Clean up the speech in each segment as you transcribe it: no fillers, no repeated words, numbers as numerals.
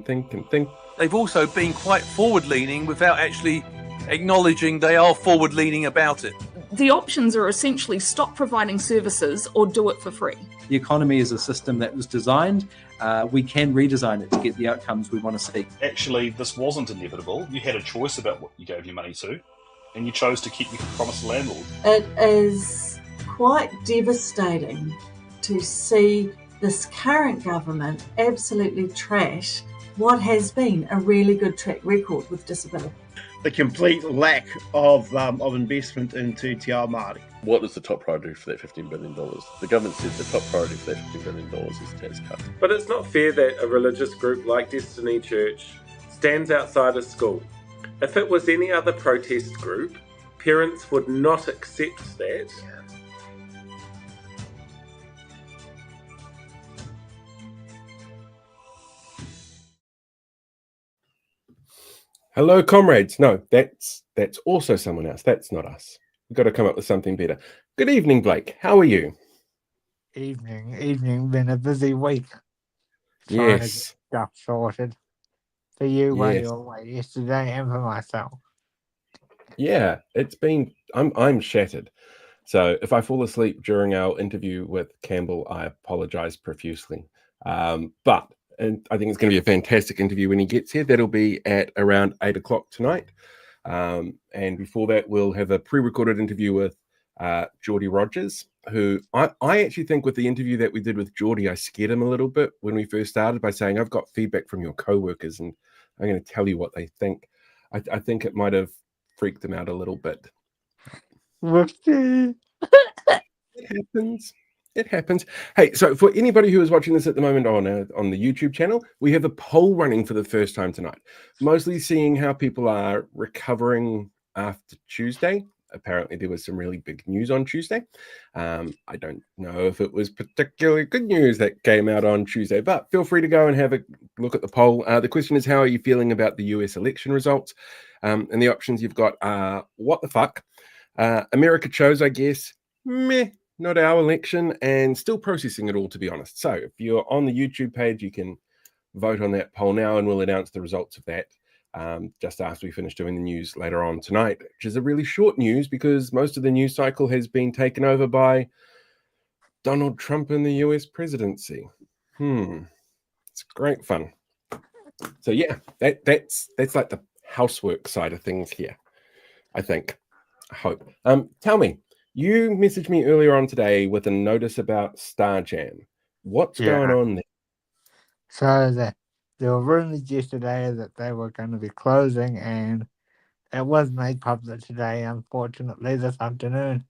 think. They've also been quite forward-leaning without actually acknowledging they are forward-leaning about it. The options are essentially stop providing services or do it for free. The economy is a system that was designed. We can redesign it to get the outcomes we want to see. Actually, this wasn't inevitable. You had a choice about what you gave your money to, and you chose to keep your promise to landlord. It is quite devastating to see this current government absolutely trash what has been a really good track record with disability. The complete lack of investment into Te Ao Māori. What is the top priority for that $15 billion? The government said the top priority for that $15 billion is tax cuts. But it's not fair that a religious group like Destiny Church stands outside a school. If it was any other protest group, parents would not accept that. Hello, comrades. No, that's also someone else. That's not us. We've got to come up with something better. Good evening, Blake. How are you? Evening. Been a busy week. Yes. Trying to get stuff sorted for you while Yes. you were away yesterday and for myself. Yeah, it's been. I'm shattered. So if I fall asleep during our interview with Campbell, I apologize profusely. And I think it's going to be a fantastic interview when he gets here. That'll be at around 8 o'clock tonight. And before that, we'll have a pre-recorded interview with Geordie Rogers, who I actually think with the interview that we did with Geordie, I scared him a little bit when we first started by saying, I've got feedback from your co-workers and I'm going to tell you what they think. I think it might have freaked them out a little bit. Whoopsie. It happens. Hey, so for anybody who is watching this at the moment on the YouTube channel, we have a poll running for the first time tonight, mostly seeing how people are recovering after Tuesday. Apparently, there was some really big news on Tuesday. I don't know if it was particularly good news that came out on Tuesday, but feel free to go and have a look at the poll. The question is, how are you feeling about the US election results? And the options you've got are, what the fuck? America chose, I guess, meh. Not our election, and still processing it all, to be honest. So if you're on the YouTube page, you can vote on that poll now, and we'll announce the results of that just after we finish doing the news later on tonight, which is a really short news because most of the news cycle has been taken over by Donald Trump and the US presidency. It's great fun. So yeah, that's like the housework side of things here, I think. I hope. Tell me. You messaged me earlier on today with a notice about Starjam. What's going on there? So there were rumors yesterday that they were going to be closing, and it was made public today, unfortunately, this afternoon.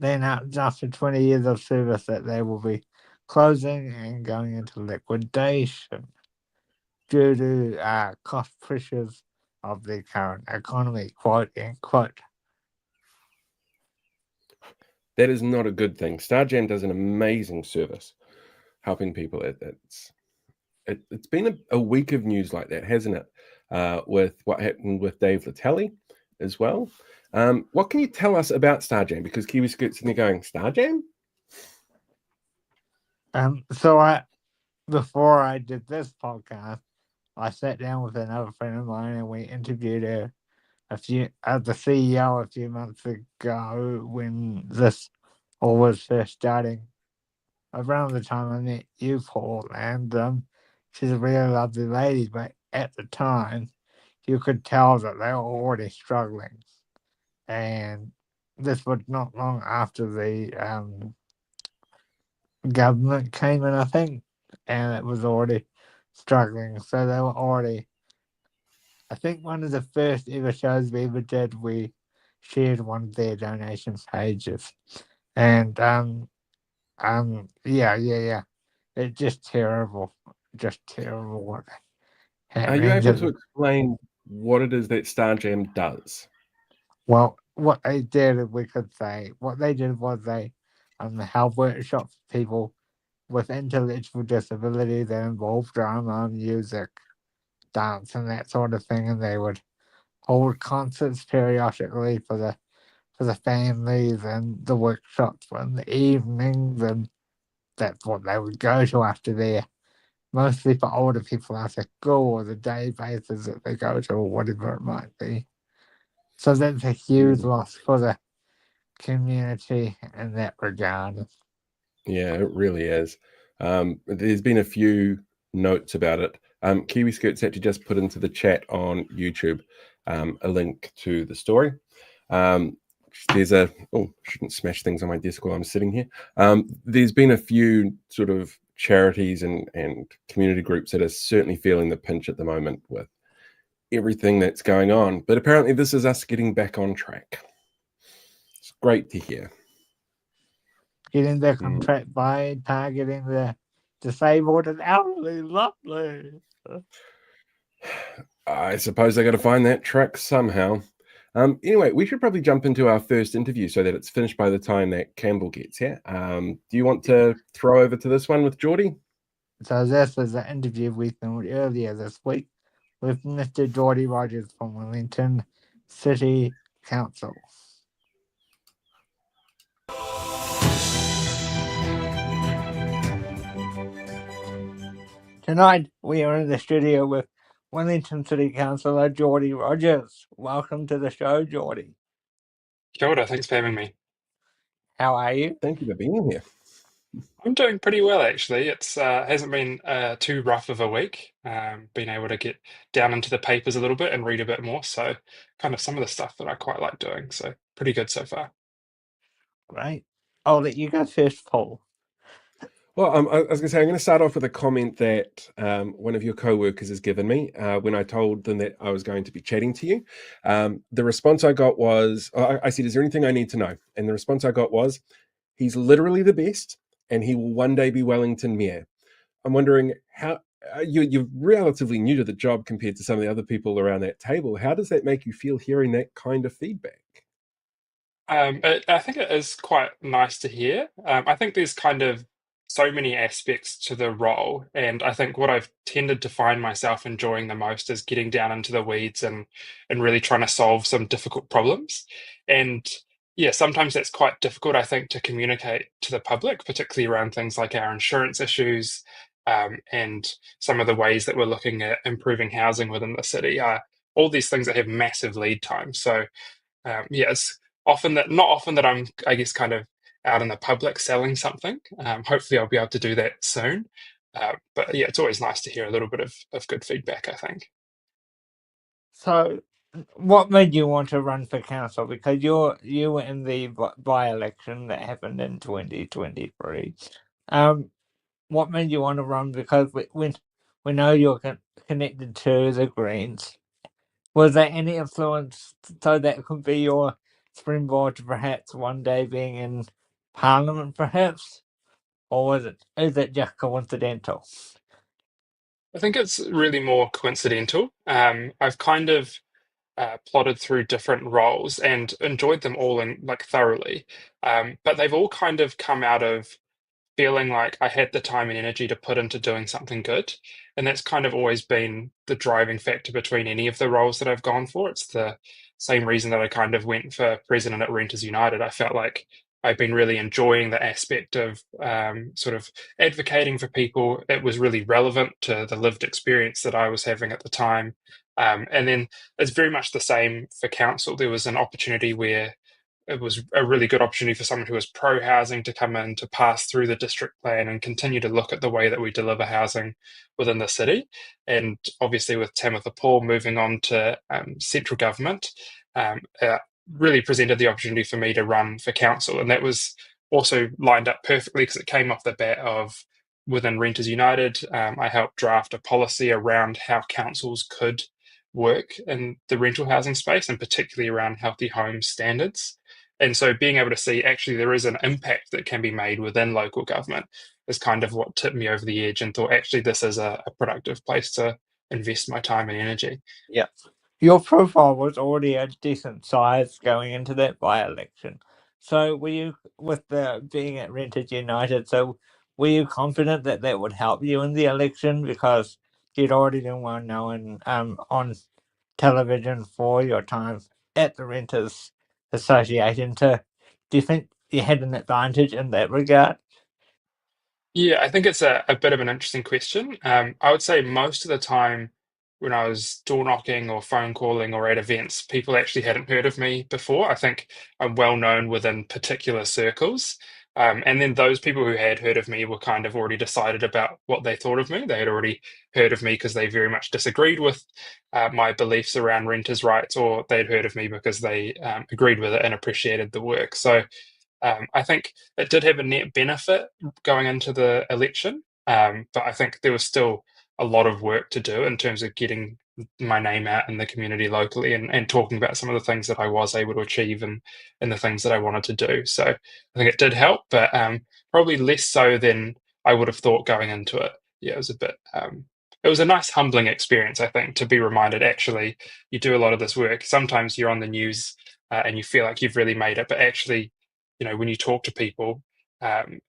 They announced after 20 years of service that they will be closing and going into liquidation due to cost pressures of the current economy, quote unquote. That is not a good thing. Starjam does an amazing service helping people. It's been a week of news like that, hasn't it? With what happened with Dave Latelli as well. What can you tell us about Starjam? Because Kiwi Scoot's in there going, Starjam? So before I did this podcast, I sat down with another friend of mine and we interviewed her the CEO a few months ago when this all was first starting. Around the time I met you, Paul, and she's a really lovely lady, but at the time you could tell that they were already struggling. And this was not long after the government came in, I think, and it was already struggling. So they were already, I think one of the first ever shows we ever did, we shared one of their donation pages. And yeah. It's just terrible. What Are you able to explain what it is that Starjam does? Well, what they did was they held workshops for people with intellectual disability that involved drama, music, dance, and that sort of thing, and they would hold concerts periodically for the families and the workshops in the evenings, and that's what they would go to after their mostly for older people at school or the day bases that they go to or whatever it might be. So that's a huge loss for the community in that regard. Yeah, it really is. There's been a few notes about it. Kiwi Skirt's actually just put into the chat on YouTube a link to the story. There's shouldn't smash things on my desk while I'm sitting here. There's been a few sort of charities and community groups that are certainly feeling the pinch at the moment with everything that's going on. But apparently this is us getting back on track. It's great to hear. Getting the contract by targeting the disabled and elderly. Lovely. I suppose they got to find that track somehow. Anyway, we should probably jump into our first interview so that it's finished by the time that Campbell gets here. Do you want to throw over to this one with Geordie? So this is the interview we filmed earlier this week with Mr. Geordie Rogers from Wellington City Council. Tonight we are in the studio with Wellington City Councillor Geordie Rogers. Welcome to the show, Geordie. Kia ora, thanks for having me. How are you? Thank you for being here. I'm doing pretty well, actually. It's hasn't been too rough of a week. Been able to get down into the papers a little bit and read a bit more. So kind of some of the stuff that I quite like doing. So pretty good so far. Great. I'll let you go first, Paul. Well, I was going to say, I'm going to start off with a comment that one of your co-workers has given me when I told them that I was going to be chatting to you. The response I got was, I said, is there anything I need to know? And the response I got was, he's literally the best and he will one day be Wellington Mayor. I'm wondering how, you're relatively new to the job compared to some of the other people around that table. How does that make you feel hearing that kind of feedback? I think it is quite nice to hear. I think there's kind of so many aspects to the role, and I think what I've tended to find myself enjoying the most is getting down into the weeds and really trying to solve some difficult problems. And yeah, sometimes that's quite difficult, I think, to communicate to the public, particularly around things like our insurance issues, and some of the ways that we're looking at improving housing within the city. All these things that have massive lead times. So yeah, it's not often that I'm, I guess, kind of out in the public selling something. Hopefully, I'll be able to do that soon. But yeah, it's always nice to hear a little bit of good feedback, I think. So, what made you want to run for council? Because you were in the by-election that happened in 2023. What made you want to run? Because we know you're connected to the Greens. Was there any influence so that could be your springboard to perhaps one day being in Parliament, perhaps? Or is it just coincidental? I think it's really more coincidental. I've kind of plotted through different roles and enjoyed them all thoroughly, but they've all kind of come out of feeling like I had the time and energy to put into doing something good. And that's kind of always been the driving factor between any of the roles that I've gone for. It's the same reason that I kind of went for president at Renters United. I felt like I've been really enjoying the aspect of sort of advocating for people. It was really relevant to the lived experience that I was having at the time. And then it's very much the same for council. There was an opportunity where it was a really good opportunity for someone who was pro-housing to come in to pass through the district plan and continue to look at the way that we deliver housing within the city. And obviously with Tamitha Paul moving on to central government, really presented the opportunity for me to run for council. And that was also lined up perfectly because it came off the bat of within Renters United. I helped draft a policy around how councils could work in the rental housing space, and particularly around healthy home standards. And so being able to see actually there is an impact that can be made within local government is kind of what tipped me over the edge and thought actually this is a productive place to invest my time and energy. Yeah. Your profile was already a decent size going into that by-election. So were you, with the being at Renters United, so were you confident that that would help you in the election because you'd already been well known on television for your time at the Renters Association? Do you think you had an advantage in that regard? Yeah, I think it's a bit of an interesting question. I would say most of the time when I was door knocking or phone calling or at events, people actually hadn't heard of me before. I think I'm well known within particular circles. And then those people who had heard of me were kind of already decided about what they thought of me. They had already heard of me because they very much disagreed with my beliefs around renters' rights, or they'd heard of me because they agreed with it and appreciated the work. So I think it did have a net benefit going into the election, but I think there was still a lot of work to do in terms of getting my name out in the community locally and talking about some of the things that I was able to achieve and the things that I wanted to do. So I think it did help, but probably less so than I would have thought going into it. Yeah, it was a bit. It was a nice humbling experience, I think, to be reminded actually you do a lot of this work. Sometimes you're on the news and you feel like you've really made it, but actually when you talk to people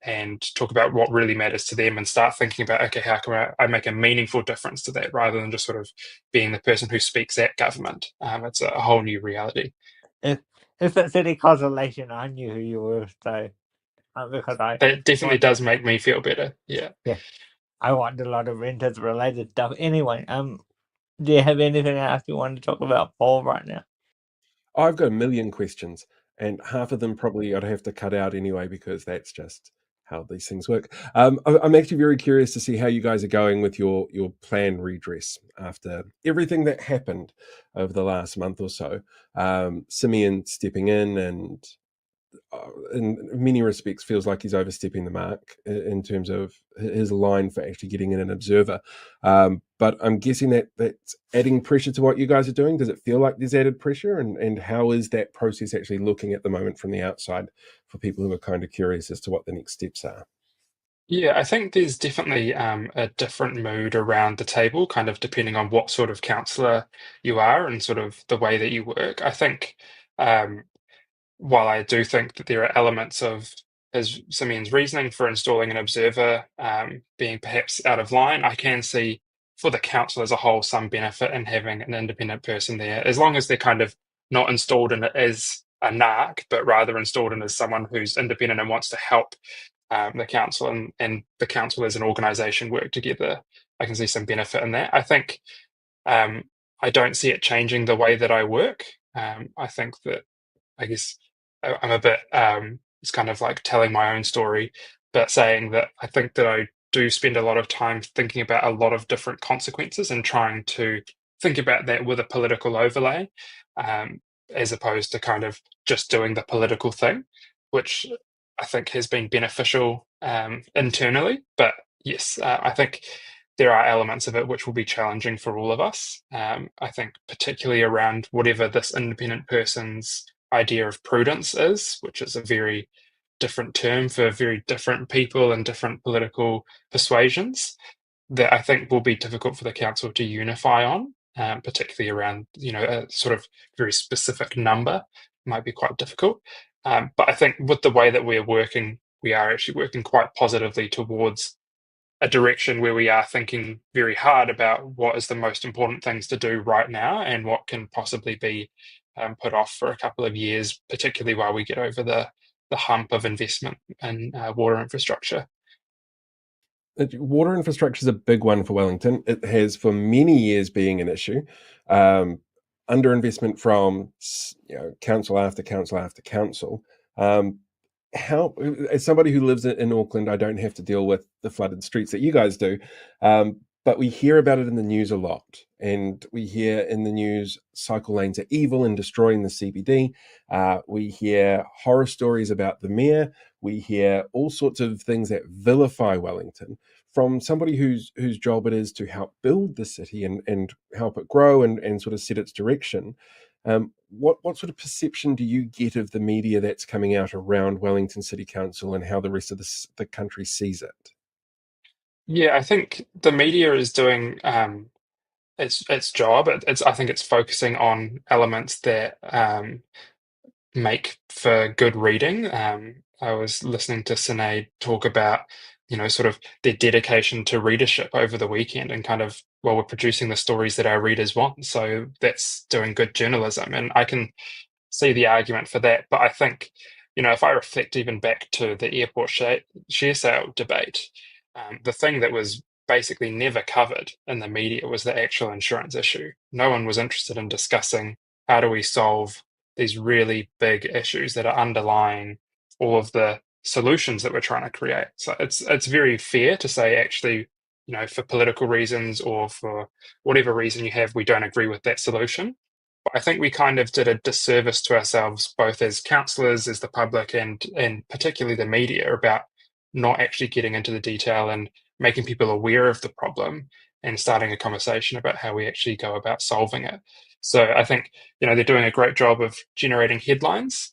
and talk about what really matters to them and start thinking about, okay, how can I make a meaningful difference to that rather than just sort of being the person who speaks at government. It's a whole new reality. If it's any consolation, I knew who you were, so because It definitely watched- does make me feel better. Yeah. I watched a lot of renters related stuff. Anyway, do you have anything else you want to talk about, Paul, right now? I've got a million questions, and half of them probably I'd have to cut out anyway because that's just how these things work. I'm actually very curious to see how you guys are going with your plan redress after everything that happened over the last month or so. Simeon stepping in and in many respects feels like he's overstepping the mark in terms of his line for actually getting in an observer. But I'm guessing that that's adding pressure to what you guys are doing. Does it feel like there's added pressure? And how is that process actually looking at the moment from the outside for people who are kind of curious as to what the next steps are? Yeah, I think there's definitely a different mood around the table, kind of depending on what sort of councillor you are and sort of the way that you work. I think um, while I do think that there are elements of as Simeon's reasoning for installing an observer being perhaps out of line, I can see for the council as a whole some benefit in having an independent person there, as long as they're kind of not installed in it as a narc, but rather installed in as someone who's independent and wants to help the council and the council as an organisation work together. I can see some benefit in that. I think um, I don't see it changing the way that I work. I think that I guess I'm a bit, it's kind of like telling my own story, but saying that I think that I do spend a lot of time thinking about a lot of different consequences and trying to think about that with a political overlay, um, as opposed to kind of just doing the political thing, which I think has been beneficial internally. But yes, I think there are elements of it which will be challenging for all of us. I think particularly around whatever this independent person's idea of prudence is, which is a very different term for very different people and different political persuasions, that I think will be difficult for the council to unify on, particularly around a sort of very specific number might be quite difficult. But I think with the way that we're working, we are actually working quite positively towards a direction where we are thinking very hard about what is the most important things to do right now and what can possibly be put off for a couple of years, particularly while we get over the hump of investment in water infrastructure. Water infrastructure is a big one for Wellington. It has for many years being an issue. Underinvestment from council after council after council. How, as somebody who lives in Auckland, I don't have to deal with the flooded streets that you guys do, but we hear about it in the news a lot, and we hear in the news cycle lanes are evil and destroying the CBD. We hear horror stories about the mayor. We hear all sorts of things that vilify Wellington from somebody whose job it is to help build the city and help it grow and sort of set its direction. What sort of perception do you get of the media that's coming out around Wellington City Council and how the rest of the country sees it? Yeah, I think the media is doing its job. I think it's focusing on elements that make for good reading. I was listening to Sinead talk about, sort of their dedication to readership over the weekend and kind of, well, we're producing the stories that our readers want. So that's doing good journalism. And I can see the argument for that. But I think, if I reflect even back to the airport share sale debate, The thing that was basically never covered in the media was the actual insurance issue. No one was interested in discussing how do we solve these really big issues that are underlying all of the solutions that we're trying to create. So it's very fair to say, actually, for political reasons or for whatever reason you have, we don't agree with that solution. But I think we kind of did a disservice to ourselves, both as councillors, as the public, and particularly the media, about not actually getting into the detail and making people aware of the problem and starting a conversation about how we actually go about solving it. So I think they're doing a great job of generating headlines.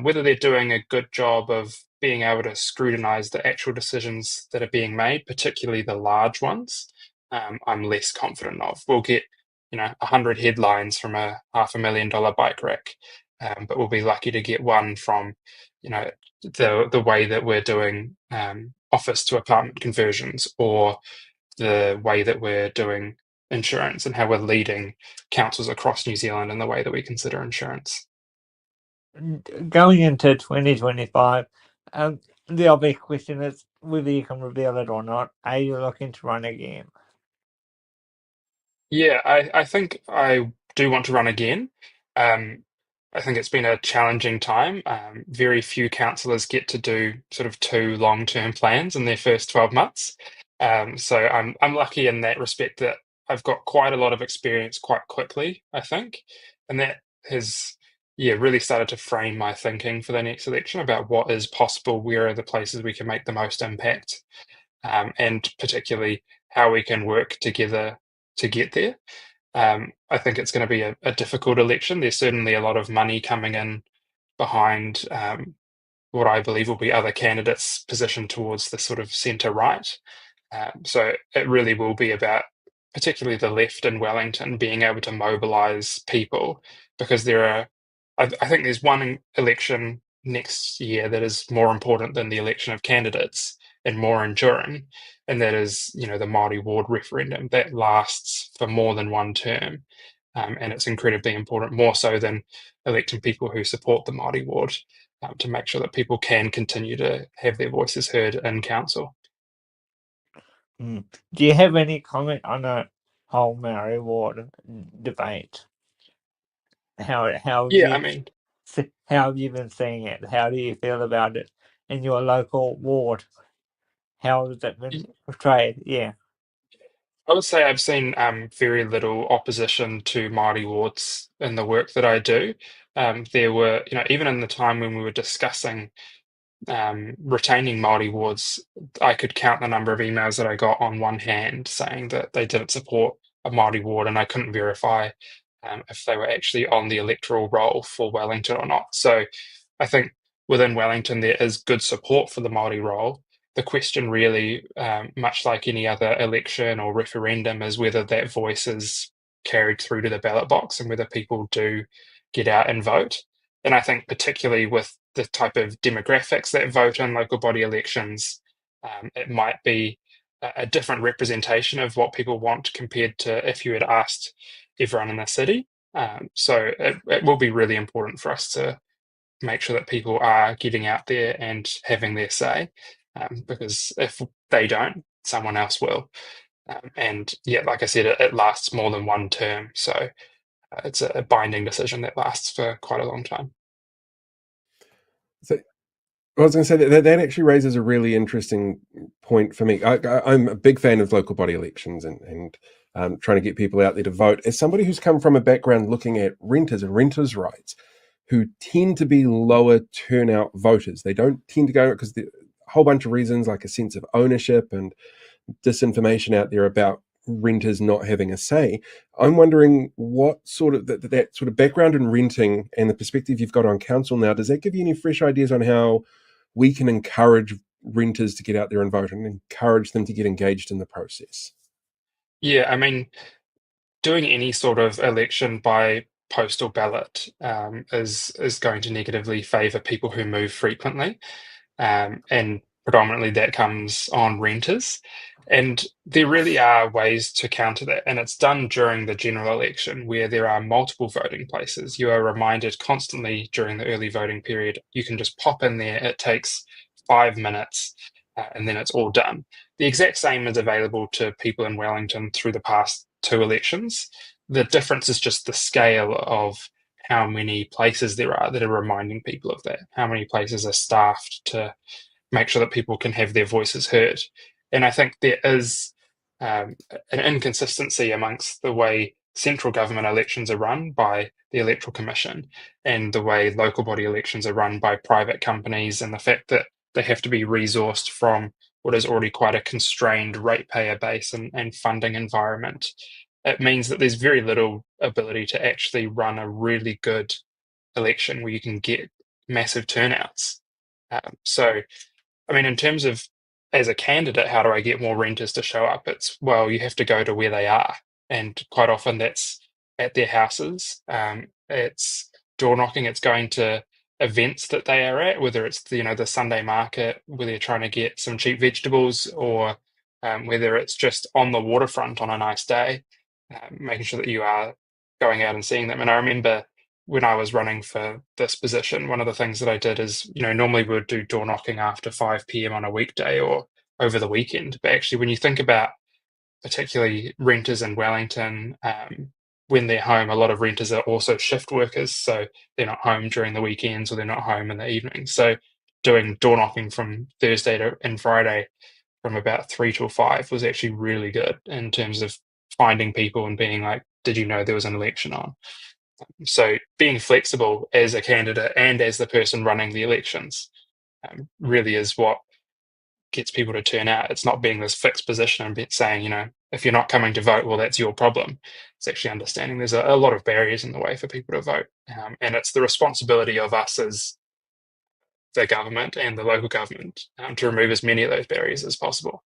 Whether they're doing a good job of being able to scrutinize the actual decisions that are being made, particularly the large ones, I'm less confident of. We'll get 100 headlines from a $500,000 bike rack, but we'll be lucky to get one from the way that we're doing office to apartment conversions, or the way that we're doing insurance and how we're leading councils across New Zealand in the way that we consider insurance. Going into 2025, the obvious question is whether you can reveal it or not. Are you looking to run again? Yeah, I think I do want to run again. I think it's been a challenging time. Very few councillors get to do sort of 2 long-term plans in their first 12 months. So I'm lucky in that respect that I've got quite a lot of experience quite quickly, I think. And that has really started to frame my thinking for the next election about what is possible, where are the places we can make the most impact, and particularly how we can work together to get there. I think it's going to be a difficult election. There's certainly a lot of money coming in behind what I believe will be other candidates positioned towards the sort of centre right. So it really will be about, particularly the left in Wellington, being able to mobilise people, because I think there's one election next year that is more important than the election of candidates and more enduring, and that is, the Māori ward referendum that lasts for more than one term. And it's incredibly important, more so than electing people who support the Māori ward, to make sure that people can continue to have their voices heard in council. Do you have any comment on the whole Māori ward debate? How have you been seeing it? How do you feel about it in your local ward? How has it been portrayed? Yeah. I would say I've seen very little opposition to Māori wards in the work that I do. There were, even in the time when we were discussing retaining Māori wards, I could count the number of emails that I got on one hand saying that they didn't support a Māori ward, and I couldn't verify if they were actually on the electoral roll for Wellington or not. So I think within Wellington there is good support for the Māori role. The question really, much like any other election or referendum, is whether that voice is carried through to the ballot box and whether people do get out and vote. And I think particularly with the type of demographics that vote in local body elections, it might be a different representation of what people want compared to if you had asked everyone in the city. So it will be really important for us to make sure that people are getting out there and having their say, because if they don't, someone else will. And like I said, it lasts more than one term. So it's a binding decision that lasts for quite a long time. So I was going to say that actually raises a really interesting point for me. I'm a big fan of local body elections and trying to get people out there to vote. As somebody who's come from a background looking at renters and renters' rights, who tend to be lower turnout voters, they don't tend to go because a whole bunch of reasons, like a sense of ownership and disinformation out there about renters not having a say. I'm wondering what sort of that sort of background in renting and the perspective you've got on council now, does that give you any fresh ideas on how we can encourage renters to get out there and vote and encourage them to get engaged in the process? Yeah, I mean, doing any sort of election by postal ballot is going to negatively favour people who move frequently, and predominantly that comes on renters. And there really are ways to counter that, and it's done during the general election where there are multiple voting places. You are reminded constantly during the early voting period, you can just pop in there, it takes 5 minutes, and then it's all done. the exact same is available to people in Wellington through the past 2 elections. The difference is just the scale of how many places there are that are reminding people of that, how many places are staffed to make sure that people can have their voices heard. And I think there is an inconsistency amongst the way central government elections are run by the Electoral Commission and the way local body elections are run by private companies, and the fact that they have to be resourced from what is already quite a constrained ratepayer base and funding environment. It means that there's very little ability to actually run a really good election where you can get massive turnouts. So I mean, in terms of as a candidate, how do I get more renters to show up? It's, well, you have to go to where they are. And quite often that's at their houses. It's door knocking, it's going to events that they are at, whether it's the, the Sunday market where they're trying to get some cheap vegetables, or whether it's just on the waterfront on a nice day, making sure that you are going out and seeing them. And I remember when I was running for this position, one of the things that I did is, normally we would do door knocking after 5 p.m. on a weekday or over the weekend. But actually, when you think about particularly renters in Wellington, when they're home, a lot of renters are also shift workers. So they're not home during the weekends, or they're not home in the evening. So doing door knocking from Thursday and Friday from about 3 till 5 was actually really good in terms of finding people and being like, did you know there was an election on? So being flexible as a candidate and as the person running the elections really is what gets people to turn out. It's not being this fixed position and saying, if you're not coming to vote, well, that's your problem. It's actually understanding there's a lot of barriers in the way for people to vote. And it's the responsibility of us as the government and the local government to remove as many of those barriers as possible.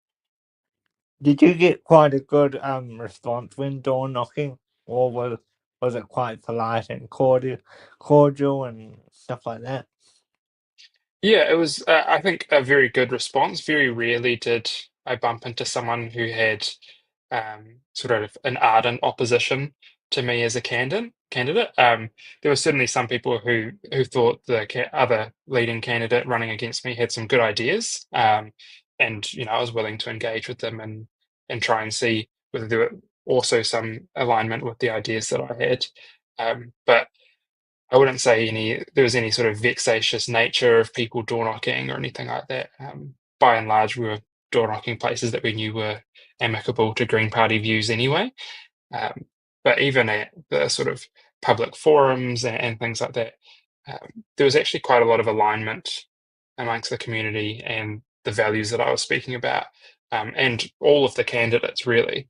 Did you get quite a good response when door knocking, or was it quite polite and cordial and stuff like that? Yeah, it was, I think, a very good response. Very rarely did I bump into someone who had sort of an ardent opposition to me as a candidate. There were certainly some people who thought the other leading candidate running against me had some good ideas, and I was willing to engage with them and try and see whether there were also some alignment with the ideas that I had. But I wouldn't say there was any sort of vexatious nature of people door knocking or anything like that. By and large, we were door knocking places that we knew were amicable to Green Party views anyway. But even at the sort of public forums and things like that, there was actually quite a lot of alignment amongst the community and the values that I was speaking about, and all of the candidates really.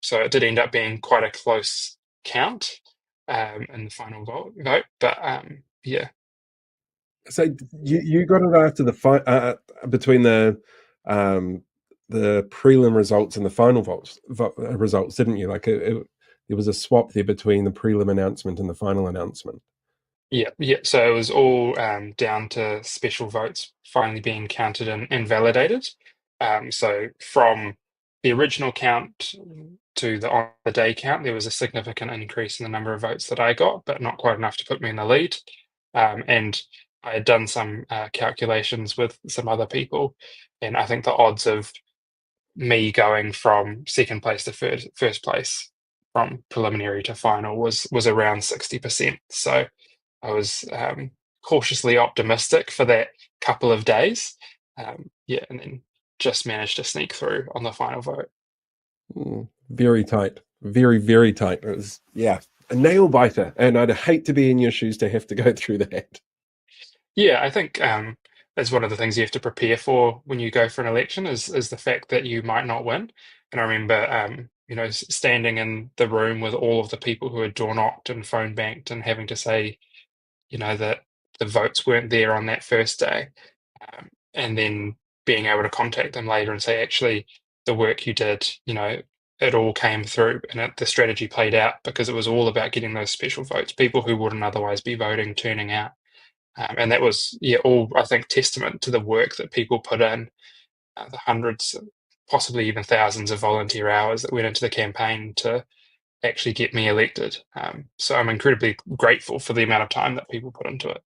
So it did end up being quite a close count in the final vote. But yeah. So you got it after the between the prelim results and the final results, didn't you? Like there was a swap there between the prelim announcement and the final announcement. Yeah. So it was all down to special votes finally being counted and validated. So from the original count to the on the day count, there was a significant increase in the number of votes that I got, but not quite enough to put me in the lead. And I had done some calculations with some other people, and I think the odds of me going from second place to first place from preliminary to final was around 60%. So I was cautiously optimistic for that couple of days. And then just managed to sneak through on the final vote. Very tight. Very, very tight. It was, a nail biter. And I'd hate to be in your shoes to have to go through that. Yeah, I think that's one of the things you have to prepare for when you go for an election is the fact that you might not win. And I remember, standing in the room with all of the people who had door knocked and phone banked and having to say, that the votes weren't there on that first day, and then being able to contact them later and say, actually, the work you did, it all came through and the strategy played out because it was all about getting those special votes, people who wouldn't otherwise be voting, turning out. And that was, all, I think, testament to the work that people put in, the hundreds, possibly even thousands of volunteer hours that went into the campaign to actually get me elected. So I'm incredibly grateful for the amount of time that people put into it.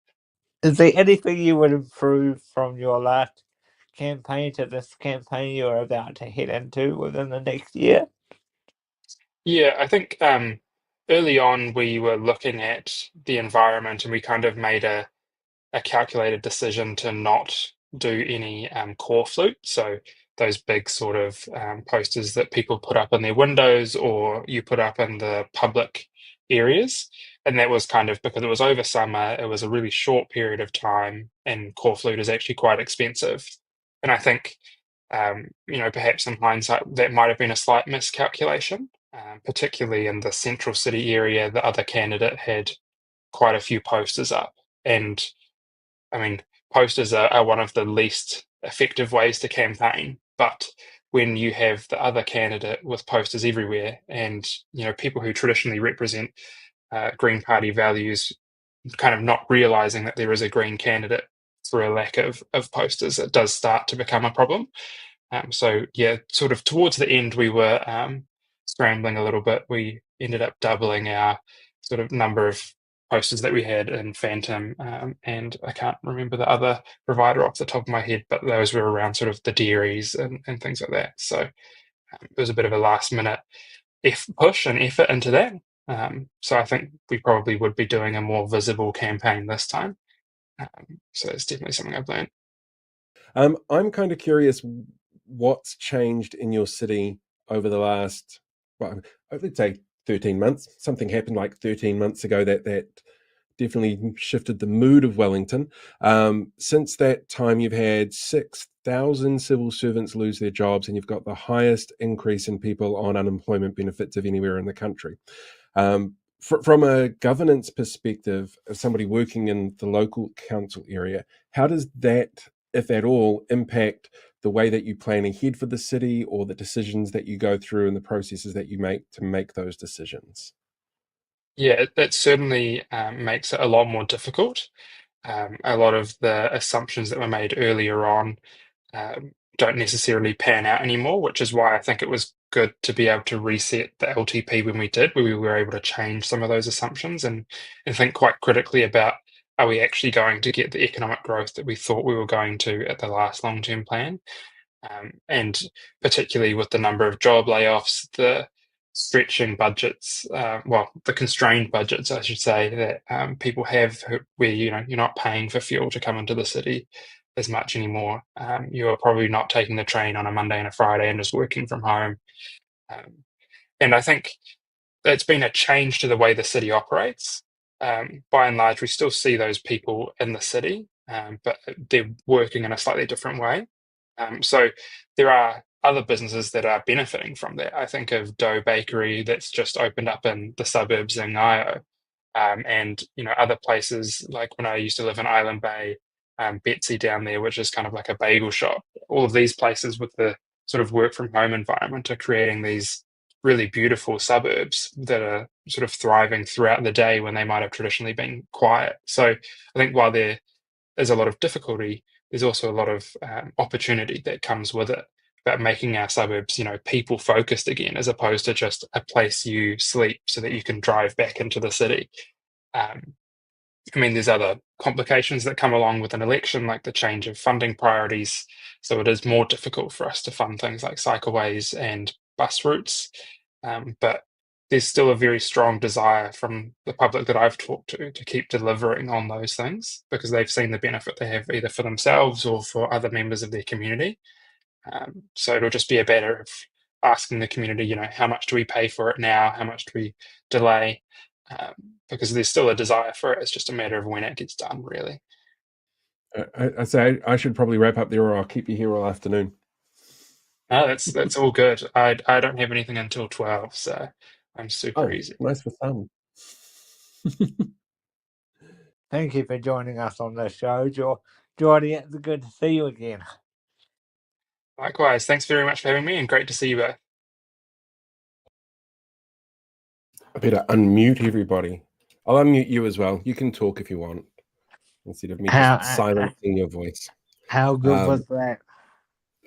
Is there anything you would improve from your last campaign to this campaign you're about to head into within the next year? Yeah, I think early on we were looking at the environment and we kind of made a calculated decision to not do any core flute. So those big sort of posters that people put up in their windows or you put up in the public areas. And that was kind of because it was over summer, it was a really short period of time, and core flute is actually quite expensive. And I think, perhaps in hindsight, that might have been a slight miscalculation, particularly in the central city area. The other candidate had quite a few posters up. And I mean, posters are one of the least effective ways to campaign. But when you have the other candidate with posters everywhere, and people who traditionally represent Green Party values, kind of not realizing that there is a Green candidate through a lack of posters, it does start to become a problem. So yeah, sort of towards the end, we were scrambling a little bit. We ended up doubling our sort of number of posters that we had in Phantom, and I can't remember the other provider off the top of my head, but those were around sort of the dairies and things like that. So it was a bit of a last minute push and effort into that. So I think we probably would be doing a more visible campaign this time. So it's definitely something I've learned. I'm kind of curious what's changed in your city over the last, well, let's say 13 months. Something happened like 13 months ago that definitely shifted the mood of Wellington. Since that time, you've had 6,000 civil servants lose their jobs, and you've got the highest increase in people on unemployment benefits of anywhere in the country. From a governance perspective, as somebody working in the local council area, how does that, if at all, impact the way that you plan ahead for the city, or the decisions that you go through and the processes that you make to make those decisions? Yeah, that certainly makes it a lot more difficult. A lot of the assumptions that were made earlier on don't necessarily pan out anymore, which is why I think it was good to be able to reset the LTP when we did, where we were able to change some of those assumptions and think quite critically about, are we actually going to get the economic growth that we thought we were going to at the last long-term plan? And particularly with the number of job layoffs, the stretching budgets, the constrained budgets, I should say, that people have, where you're not paying for fuel to come into the city as much anymore. You are probably not taking the train on a Monday and a Friday and just working from home. And I think it's been a change to the way the city operates. By and large, we still see those people in the city, but they're working in a slightly different way. So there are other businesses that are benefiting from that. I think of Dough Bakery that's just opened up in the suburbs in Ngaio, and other places like when I used to live in Island Bay, Betsy down there, which is kind of like a bagel shop. All of these places with the sort of work from home environment are creating these really beautiful suburbs that are sort of thriving throughout the day when they might have traditionally been quiet. So I think while there's a lot of difficulty, there's also a lot of opportunity that comes with it, about making our suburbs, people focused again, as opposed to just a place you sleep so that you can drive back into the city. There's other complications that come along with an election, like the change of funding priorities. So it is more difficult for us to fund things like cycleways and bus routes. But there's still a very strong desire from the public that I've talked to keep delivering on those things, because they've seen the benefit they have either for themselves or for other members of their community. So it'll just be a matter of asking the community, how much do we pay for it now? How much do we delay? Because there's still a desire for it. It's just a matter of when it gets done, really. I say I should probably wrap up there, or I'll keep you here all afternoon. No, that's all good. I don't have anything until 12, so I'm super easy. Nice for some. Thank you for joining us on the show, Geordie. It's good to see you again. Likewise. Thanks very much for having me, and great to see you both. I better unmute everybody. I'll unmute you as well. You can talk if you want, instead of me just silencing your voice. How good was that?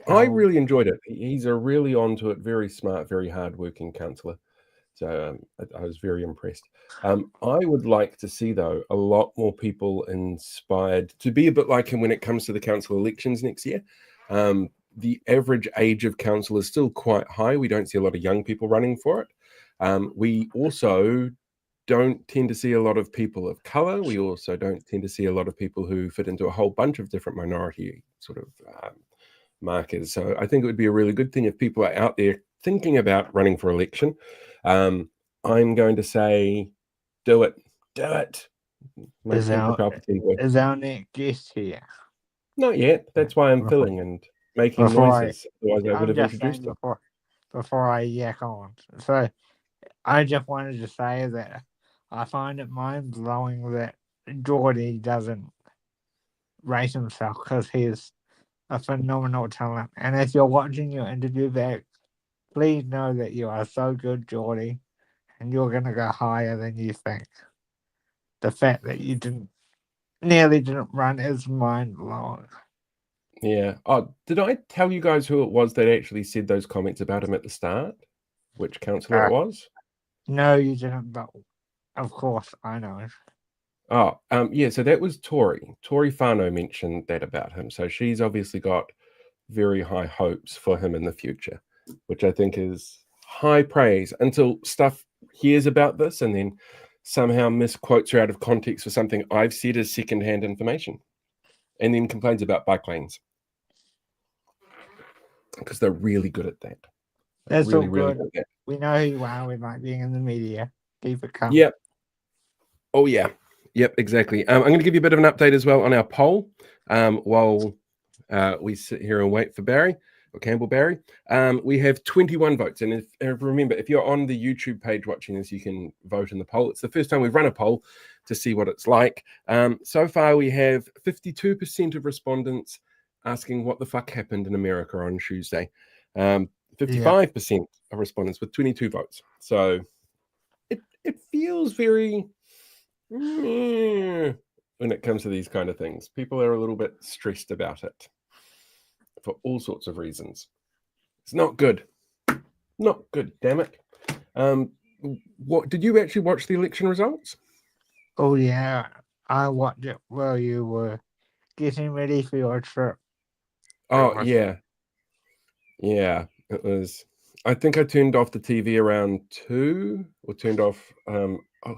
I really enjoyed it. He's a really onto it, very smart, very hardworking councillor. So I was very impressed. I would like to see, though, a lot more people inspired to be a bit like him when it comes to the council elections next year. The average age of council is still quite high. We don't see a lot of young people running for it. We also don't tend to see a lot of people of color. We also don't tend to see a lot of people who fit into a whole bunch of different minority sort of markers. So I think it would be a really good thing if people are out there thinking about running for election. I'm going to say, do it. Do it. Is our next guest here? Not yet. That's why I'm filling and making noises. Otherwise, I would have introduced them. Before I yak on. So I just wanted to say that I find it mind-blowing that Geordie doesn't rate himself because he's a phenomenal talent. And if you're watching your interview back, please know that you are so good, Geordie, and you're going to go higher than you think. The fact that you nearly didn't run is mind-blowing. Yeah. Oh, did I tell you guys who it was that actually said those comments about him at the start? Which councillor it was? No, you didn't, but of course I know. Oh, yeah, so that was Tori. Tori Fano mentioned that about him. So she's obviously got very high hopes for him in the future, which I think is high praise until Stuff hears about this and then somehow misquotes her out of context for something I've said as secondhand information and then complains about bike lanes. Because they're really good at that. That's really, all good. Really good at that. We know who you are. We like being in the media. Keep it coming. Yep. Oh, yeah. Yep, exactly. I'm going to give you a bit of an update as well on our poll while we sit here and wait for Barry or Campbell Barry. We have 21 votes. And remember, if you're on the YouTube page watching this, you can vote in the poll. It's the first time we've run a poll to see what it's like. So far, we have 52% of respondents asking what the fuck happened in America on Tuesday. 55% of respondents with 22 votes. So it feels very when it comes to these kind of things. People are a little bit stressed about it for all sorts of reasons. It's not good. Not good, damn it. What did you actually watch the election results? Oh yeah, I watched it while you were getting ready for your trip. Oh yeah. It was. I think I turned off the TV around 2 or turned off.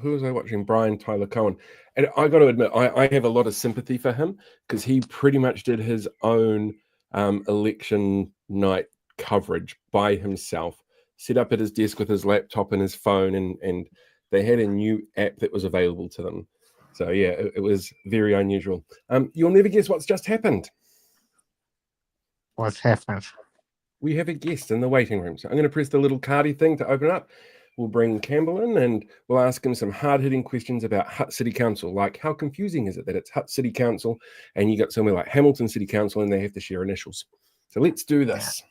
Who was I watching? Brian Tyler Cohen. And I got to admit, I have a lot of sympathy for him because he pretty much did his own election night coverage by himself, set up at his desk with his laptop and his phone, and they had a new app that was available to them. So yeah, it was very unusual. You'll never guess what's just happened. What's happened? We have a guest in the waiting room. So I'm going to press the little cardy thing to open up. We'll bring Campbell in and we'll ask him some hard-hitting questions about Hutt City Council, like how confusing is it that it's Hutt City Council and you got somewhere like Hamilton City Council and they have to share initials. So let's do this.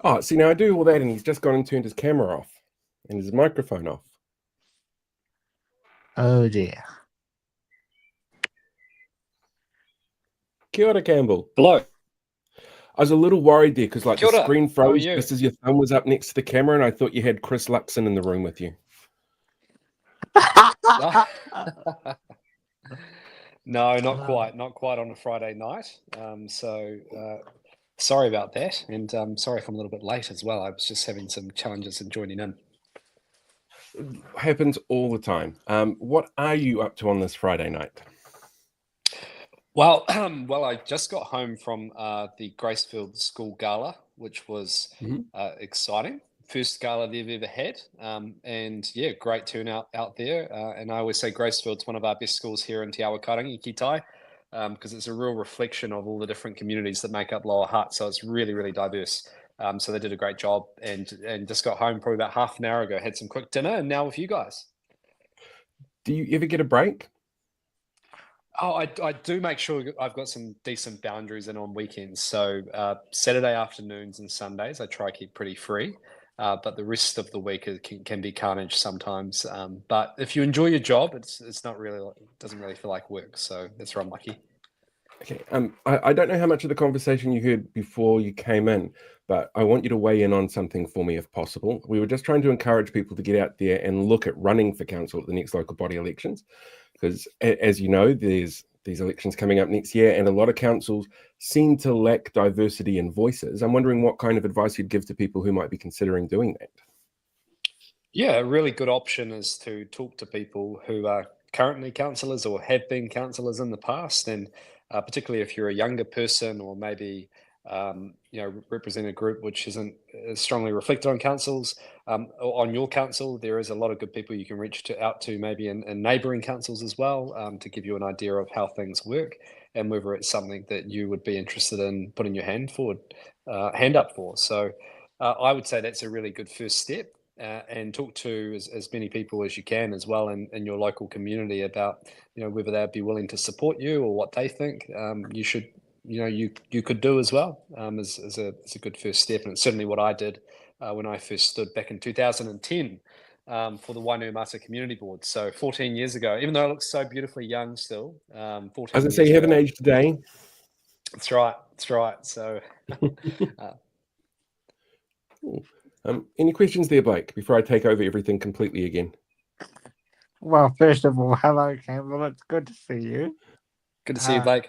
Oh, see, now I do all that and he's just gone and turned his camera off and his microphone off. Oh dear. Kia ora, Campbell. Hello. I was a little worried there because, like, Kia ora. the screen How are froze you? just as your thumb was up next to the camera, and I thought you had Chris Luxon in the room with you. No, not quite. Not quite on a Friday night. Sorry about that, and sorry if I'm a little bit late as well. I was just having some challenges in joining in. Happens all the time. What are you up to on this Friday night? Well, I just got home from the Gracefield School Gala, which was exciting. First gala they've ever had, and yeah, great turnout out there. And I always say Gracefield's one of our best schools here in Te Awakarangi, Kitai, because it's a real reflection of all the different communities that make up Lower Hutt. So it's really, really diverse. So they did a great job, and just got home probably about half an hour ago. Had some quick dinner, and now with you guys. Do you ever get a break? Oh, I do make sure I've got some decent boundaries in on weekends. So Saturday afternoons and Sundays, I try to keep pretty free. But the rest of the week can be carnage sometimes. But if you enjoy your job, it's not really, it doesn't really feel like work. So that's where I'm lucky. Okay. I don't know how much of the conversation you heard before you came in, but I want you to weigh in on something for me if possible. We were just trying to encourage people to get out there and look at running for council at the next local body elections, because as you know, there's these elections coming up next year, and a lot of councils seem to lack diversity in voices. I'm wondering what kind of advice you'd give to people who might be considering doing that. Yeah, a really good option is to talk to people who are currently councillors or have been councillors in the past, and particularly if you're a younger person or maybe represent a group which isn't strongly reflected on councils, or on your council, there is a lot of good people you can out to maybe in neighbouring councils as well, to give you an idea of how things work and whether it's something that you would be interested in putting your hand up for. So I would say that's a really good first step. And talk to as many people as you can as well in your local community about whether they'd be willing to support you or what they think you could do as well, as a good first step. And it's certainly what I did when I first stood back in 2010 for the Wainuiomata Community Board. So 14 years ago, even though I look so beautifully young still. 14 I was going to say, you haven't aged today. That's right. So. Any questions there, Blake, before I take over everything completely again? Well, first of all, hello, Campbell. It's good to see you. Good to see you, Blake.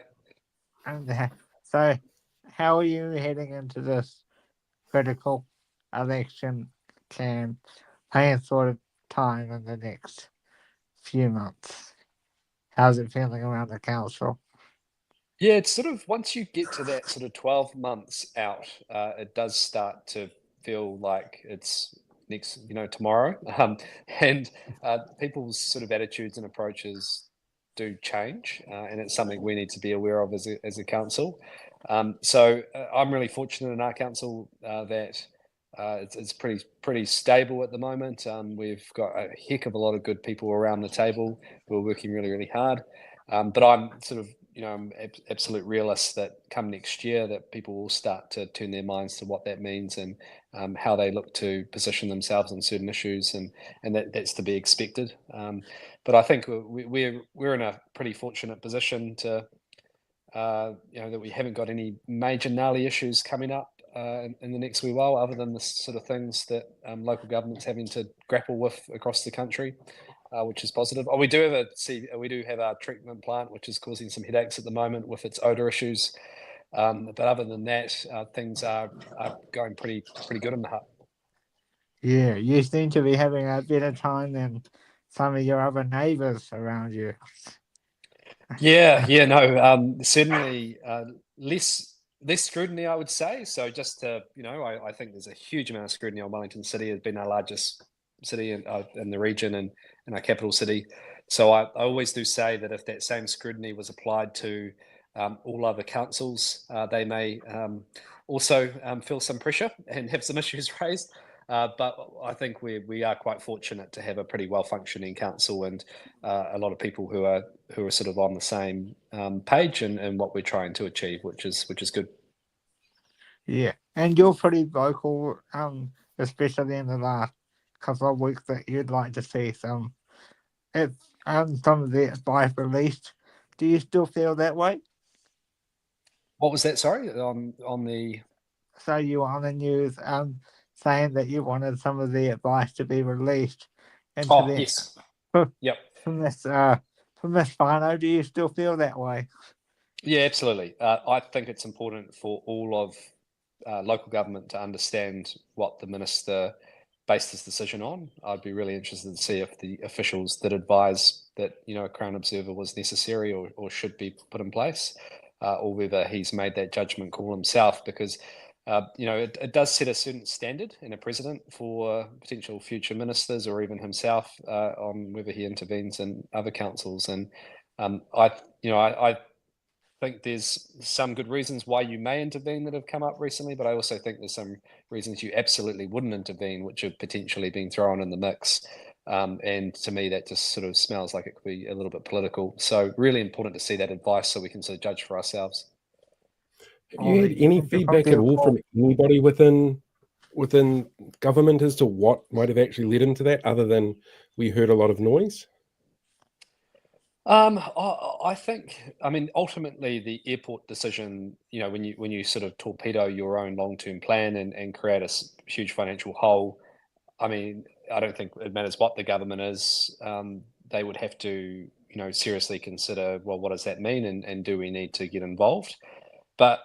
And so, how are you heading into this critical election campaign sort of time in the next few months? How's it feeling around the council? Yeah, it's sort of once you get to that sort of 12 months out, it does start to feel like it's next, tomorrow. And people's sort of attitudes and approaches do change, and it's something we need to be aware of as a council. So I'm really fortunate in our council that it's pretty stable at the moment. We've got a heck of a lot of good people around the table who are working really, really hard. But I'm sort of I'm absolute realist that come next year that people will start to turn their minds to what that means and how they look to position themselves on certain issues, and that's to be expected. But I think we're in a pretty fortunate position to that we haven't got any major gnarly issues coming up in the next wee while, other than the sort of things that local government's having to grapple with across the country. Which is positive. We do have our treatment plant, which is causing some headaches at the moment with its odour issues. But other than that, things are going pretty good in the Hutt. Yeah, you seem to be having a better time than some of your other neighbours around you. Certainly less scrutiny, I would say. So just to, I think there's a huge amount of scrutiny on Wellington City. It's been our largest city in the region and our capital city. So I always do say that if that same scrutiny was applied to all other councils, they may also feel some pressure and have some issues raised. But I think we are quite fortunate to have a pretty well-functioning council and a lot of people who are sort of on the same page and what we're trying to achieve, which is good. Yeah, and you're pretty vocal, especially in the last couple of weeks, that you'd like to see some of the advice released. Do you still feel that way? What was that? Sorry, on the. So you were on the news saying that you wanted some of the advice to be released. Yes. Yep. From this whānau, do you still feel that way? Yeah, absolutely. I think it's important for all of local government to understand what the minister based his decision on. I'd be really interested to see if the officials that advise that a Crown Observer was necessary or should be put in place, or whether he's made that judgment call himself, because it does set a certain standard and a precedent for potential future ministers or even himself on whether he intervenes in other councils. And I think there's some good reasons why you may intervene that have come up recently, but I also think there's some reasons you absolutely wouldn't intervene, which have potentially been thrown in the mix. And to me, that just sort of smells like it could be a little bit political. So really important to see that advice so we can sort of judge for ourselves. Have you had any feedback at all from anybody within government as to what might have actually led into that, other than we heard a lot of noise? I think, I mean, ultimately the airport decision, when you sort of torpedo your own long-term plan and create a huge financial hole, I mean, I don't think it matters what the government is. They would have to, seriously consider, well, what does that mean, and do we need to get involved? But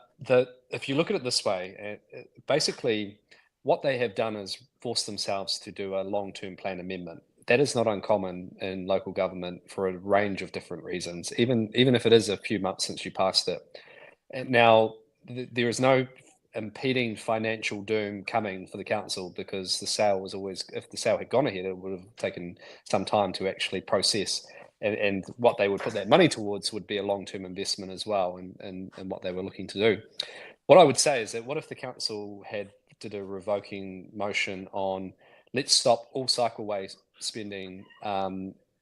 if you look at it this way, basically what they have done is force themselves to do a long-term plan amendment. That is not uncommon in local government for a range of different reasons, even if it is a few months since you passed it. And now, there is no impeding financial doom coming for the council, because the sale was always, if the sale had gone ahead, it would have taken some time to actually process. And what they would put that money towards would be a long-term investment as well, and what they were looking to do. What I would say is that, what if the council did a revoking motion on, let's stop all cycleway spending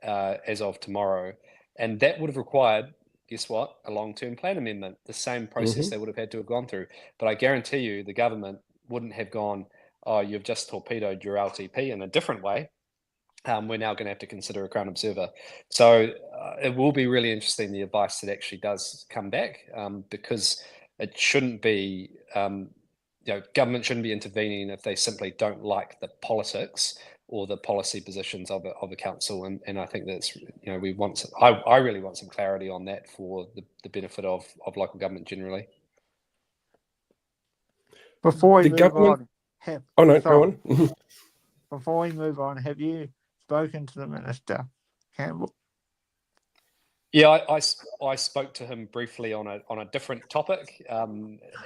as of tomorrow, and that would have required, guess what, a long-term plan amendment, the same process they would have had to have gone through. But I guarantee you the government wouldn't have gone, oh, you've just torpedoed your LTP in a different way. We're now going to have to consider a Crown Observer. So it will be really interesting, the advice that actually does come back, because it shouldn't be, government shouldn't be intervening if they simply don't like the politics or the policy positions of a council. And I think that's, I really want some clarity on that for the benefit of local government generally. Before we move on, go on. Before we move on, have you spoken to the Minister, Campbell? Yeah, I spoke to him briefly on a different topic,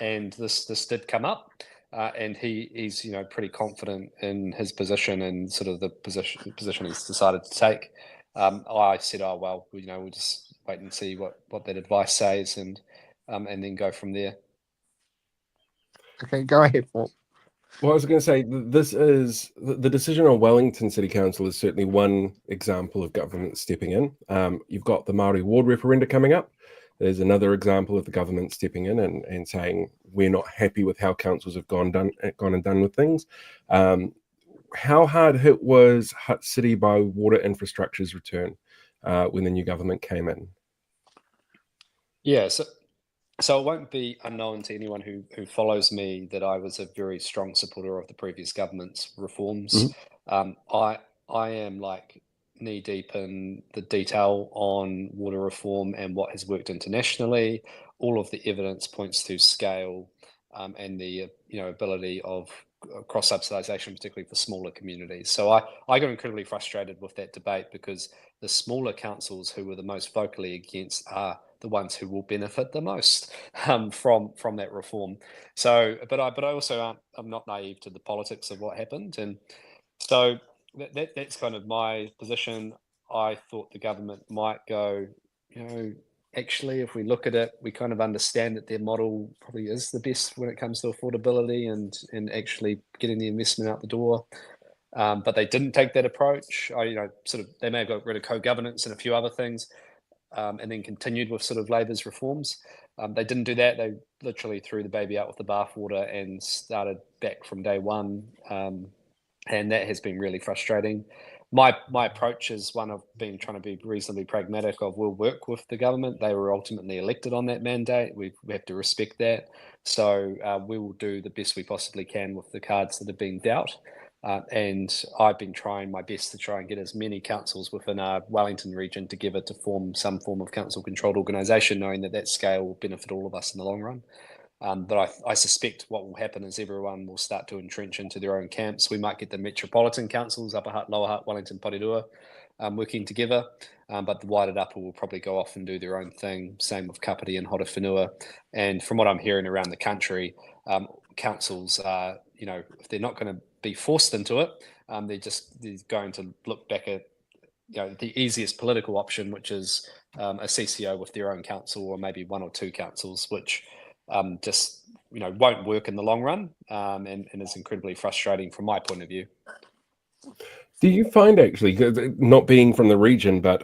and this did come up, and he's pretty confident in his position and sort of the position he's decided to take. I said, oh well, we'll just wait and see what that advice says, and then go from there. Okay, go ahead, Paul. Well, I was going to say, this is the decision on Wellington City Council is certainly one example of government stepping in. You've got the Māori ward referenda coming up. There's another example of the government stepping in and saying, we're not happy with how councils have gone and done with things. How hard hit was Hutt City by water infrastructure's return when the new government came in? Yeah, so it won't be unknown to anyone who follows me that I was a very strong supporter of the previous government's reforms. I am like knee deep in the detail on water reform and what has worked internationally. All of the evidence points to scale, and the ability of cross subsidization, particularly for smaller communities. So I got incredibly frustrated with that debate, because the smaller councils who were the most vocally against are the ones who will benefit the most from that reform. So, but I also I'm not naive to the politics of what happened, and so that's kind of my position. I thought the government might go, actually, if we look at it, we kind of understand that their model probably is the best when it comes to affordability and actually getting the investment out the door. But they didn't take that approach. They may have got rid of co-governance and a few other things, and then continued with sort of Labor's reforms. They didn't do that. They literally threw the baby out with the bathwater and started back from day one. And that has been really frustrating. My approach is one of trying to be reasonably pragmatic. We'll work with the government. They were ultimately elected on that mandate. We have to respect that. So we will do the best we possibly can with the cards that have been dealt. And I've been trying my best to try and get as many councils within our Wellington region together to form some form of council-controlled organisation, knowing that scale will benefit all of us in the long run. But I suspect what will happen is everyone will start to entrench into their own camps. We might get the metropolitan councils, Upper Hutt, Lower Hutt, Wellington, Porirua, working together, but the wider upper will probably go off and do their own thing. Same with Kapiti and Horowhenua. And from what I'm hearing around the country, councils are, if they're not going to be forced into it, they're going to look back at the easiest political option, which is a CCO with their own council, or maybe one or two councils, which just won't work in the long run, and is incredibly frustrating from my point of view. Do you find, actually, not being from the region, but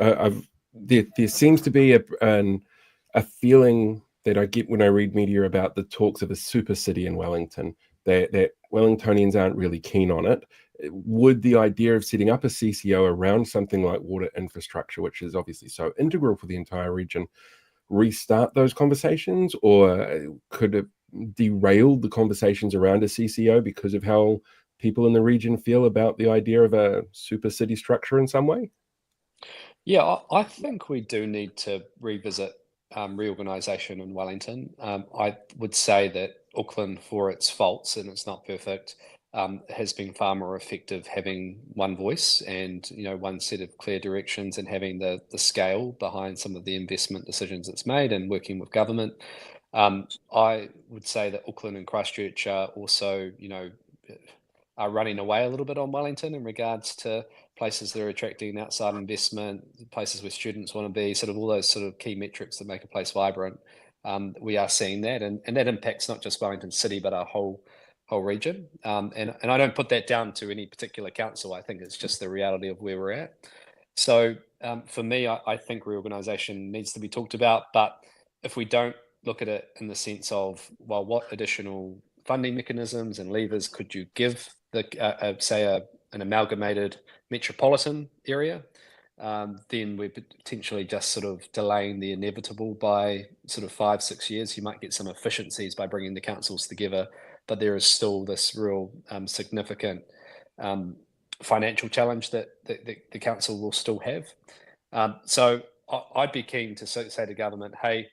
there seems to be a feeling that I get when I read media about the talks of a super city in Wellington, that Wellingtonians aren't really keen on it. would the idea of setting up a CCO around something like water infrastructure, which is obviously so integral for the entire region, restart those conversations, or could it derail the conversations around a CCO because of how people in the region feel about the idea of a super city structure in some way? Yeah, I think we do need to revisit reorganisation in Wellington. I would say that Auckland, for its faults, and it's not perfect, has been far more effective having one voice and one set of clear directions, and having the scale behind some of the investment decisions it's made, and working with government. I would say that Auckland and Christchurch are also, are running away a little bit on Wellington in regards to places that are attracting outside investment, places where students want to be, sort of all those sort of key metrics that make a place vibrant. We are seeing that, and that impacts not just Wellington City, but our whole region. And I don't put that down to any particular council. I think it's just the reality of where we're at. So for me, I think reorganisation needs to be talked about, but if we don't look at it in the sense of, well, what additional funding mechanisms and levers could you give the say an amalgamated metropolitan area, then we're potentially just sort of delaying the inevitable by sort of 5-6 years. You might get some efficiencies by bringing the councils together, but there is still this real significant financial challenge that the council will still have. So I'd be keen to say to government, hey,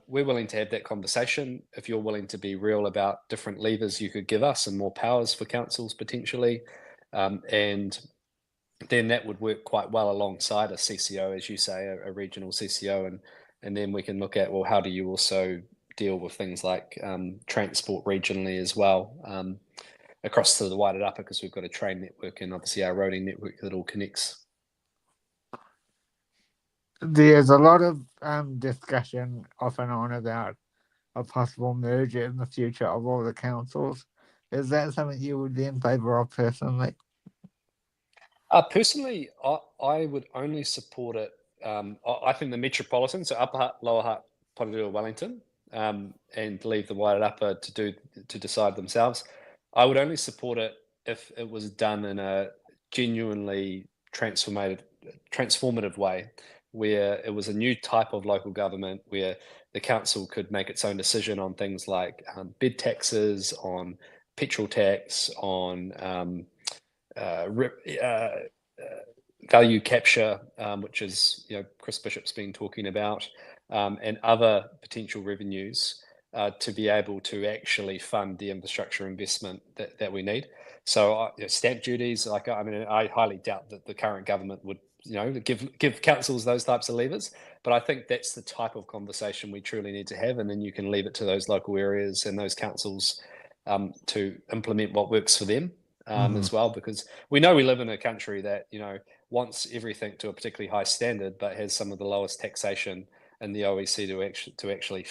we're willing to have that conversation. If you're willing to be real about different levers you could give us and more powers for councils potentially, and then that would work quite well alongside a CCO, as you say, a regional CCO, and then we can look at, well, how do you also deal with things like transport regionally as well, across to the Wairarapa, because we've got a train network and obviously our roading network that all connects. There's a lot of discussion off and on about a possible merger in the future of all the councils. Is that something you would be in favour of personally? Personally, I would only support it. I think the metropolitan, so Upper Hutt, Lower Hutt, Porirua, Wellington, and leave the Wairarapa to decide themselves. I would only support it if it was done in a genuinely transformative way, where it was a new type of local government, where the council could make its own decision on things like bed taxes, on petrol tax, on value capture, which is Chris Bishop's been talking about, and other potential revenues to be able to actually fund the infrastructure investment that we need. So stamp duties, I highly doubt that the current government would give councils those types of levers, but I think that's the type of conversation we truly need to have, and then you can leave it to those local areas and those councils to implement what works for them. As well, because we know we live in a country that wants everything to a particularly high standard, but has some of the lowest taxation in the OECD to actually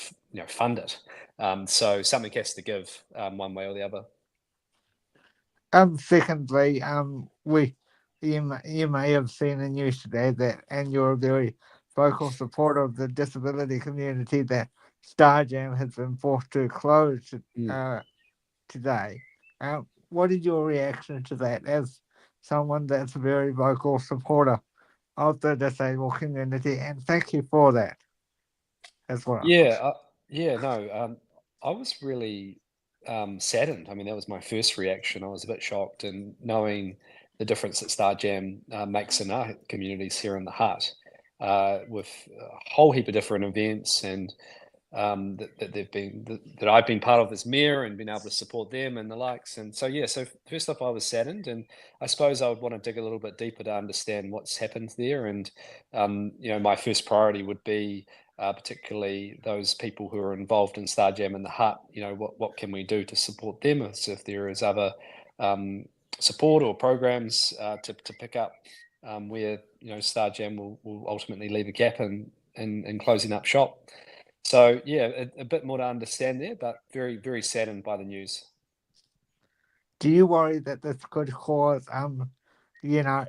fund it. So something has to give one way or the other. Secondly, you may have seen in news today that, and you're a very vocal supporter of the disability community, that Starjam has been forced to close today. What is your reaction to that, as someone that's a very vocal supporter of the disabled community? And thank you for that as well. I was really saddened. I mean, that was my first reaction. I was a bit shocked, and knowing the difference that Starjam makes in our communities here in the Hutt, with a whole heap of different events, and that I've been part of as mayor and been able to support them and the likes. And so first off, I was saddened, and I suppose I would want to dig a little bit deeper to understand what's happened there. And my first priority would be particularly those people who are involved in Starjam in the Hutt. What can we do to support them, as if there is other support or programs to pick up where Starjam will ultimately leave a gap in closing up shop. So a bit more to understand there, but very, very saddened by the news. Do you worry that this could cause a rise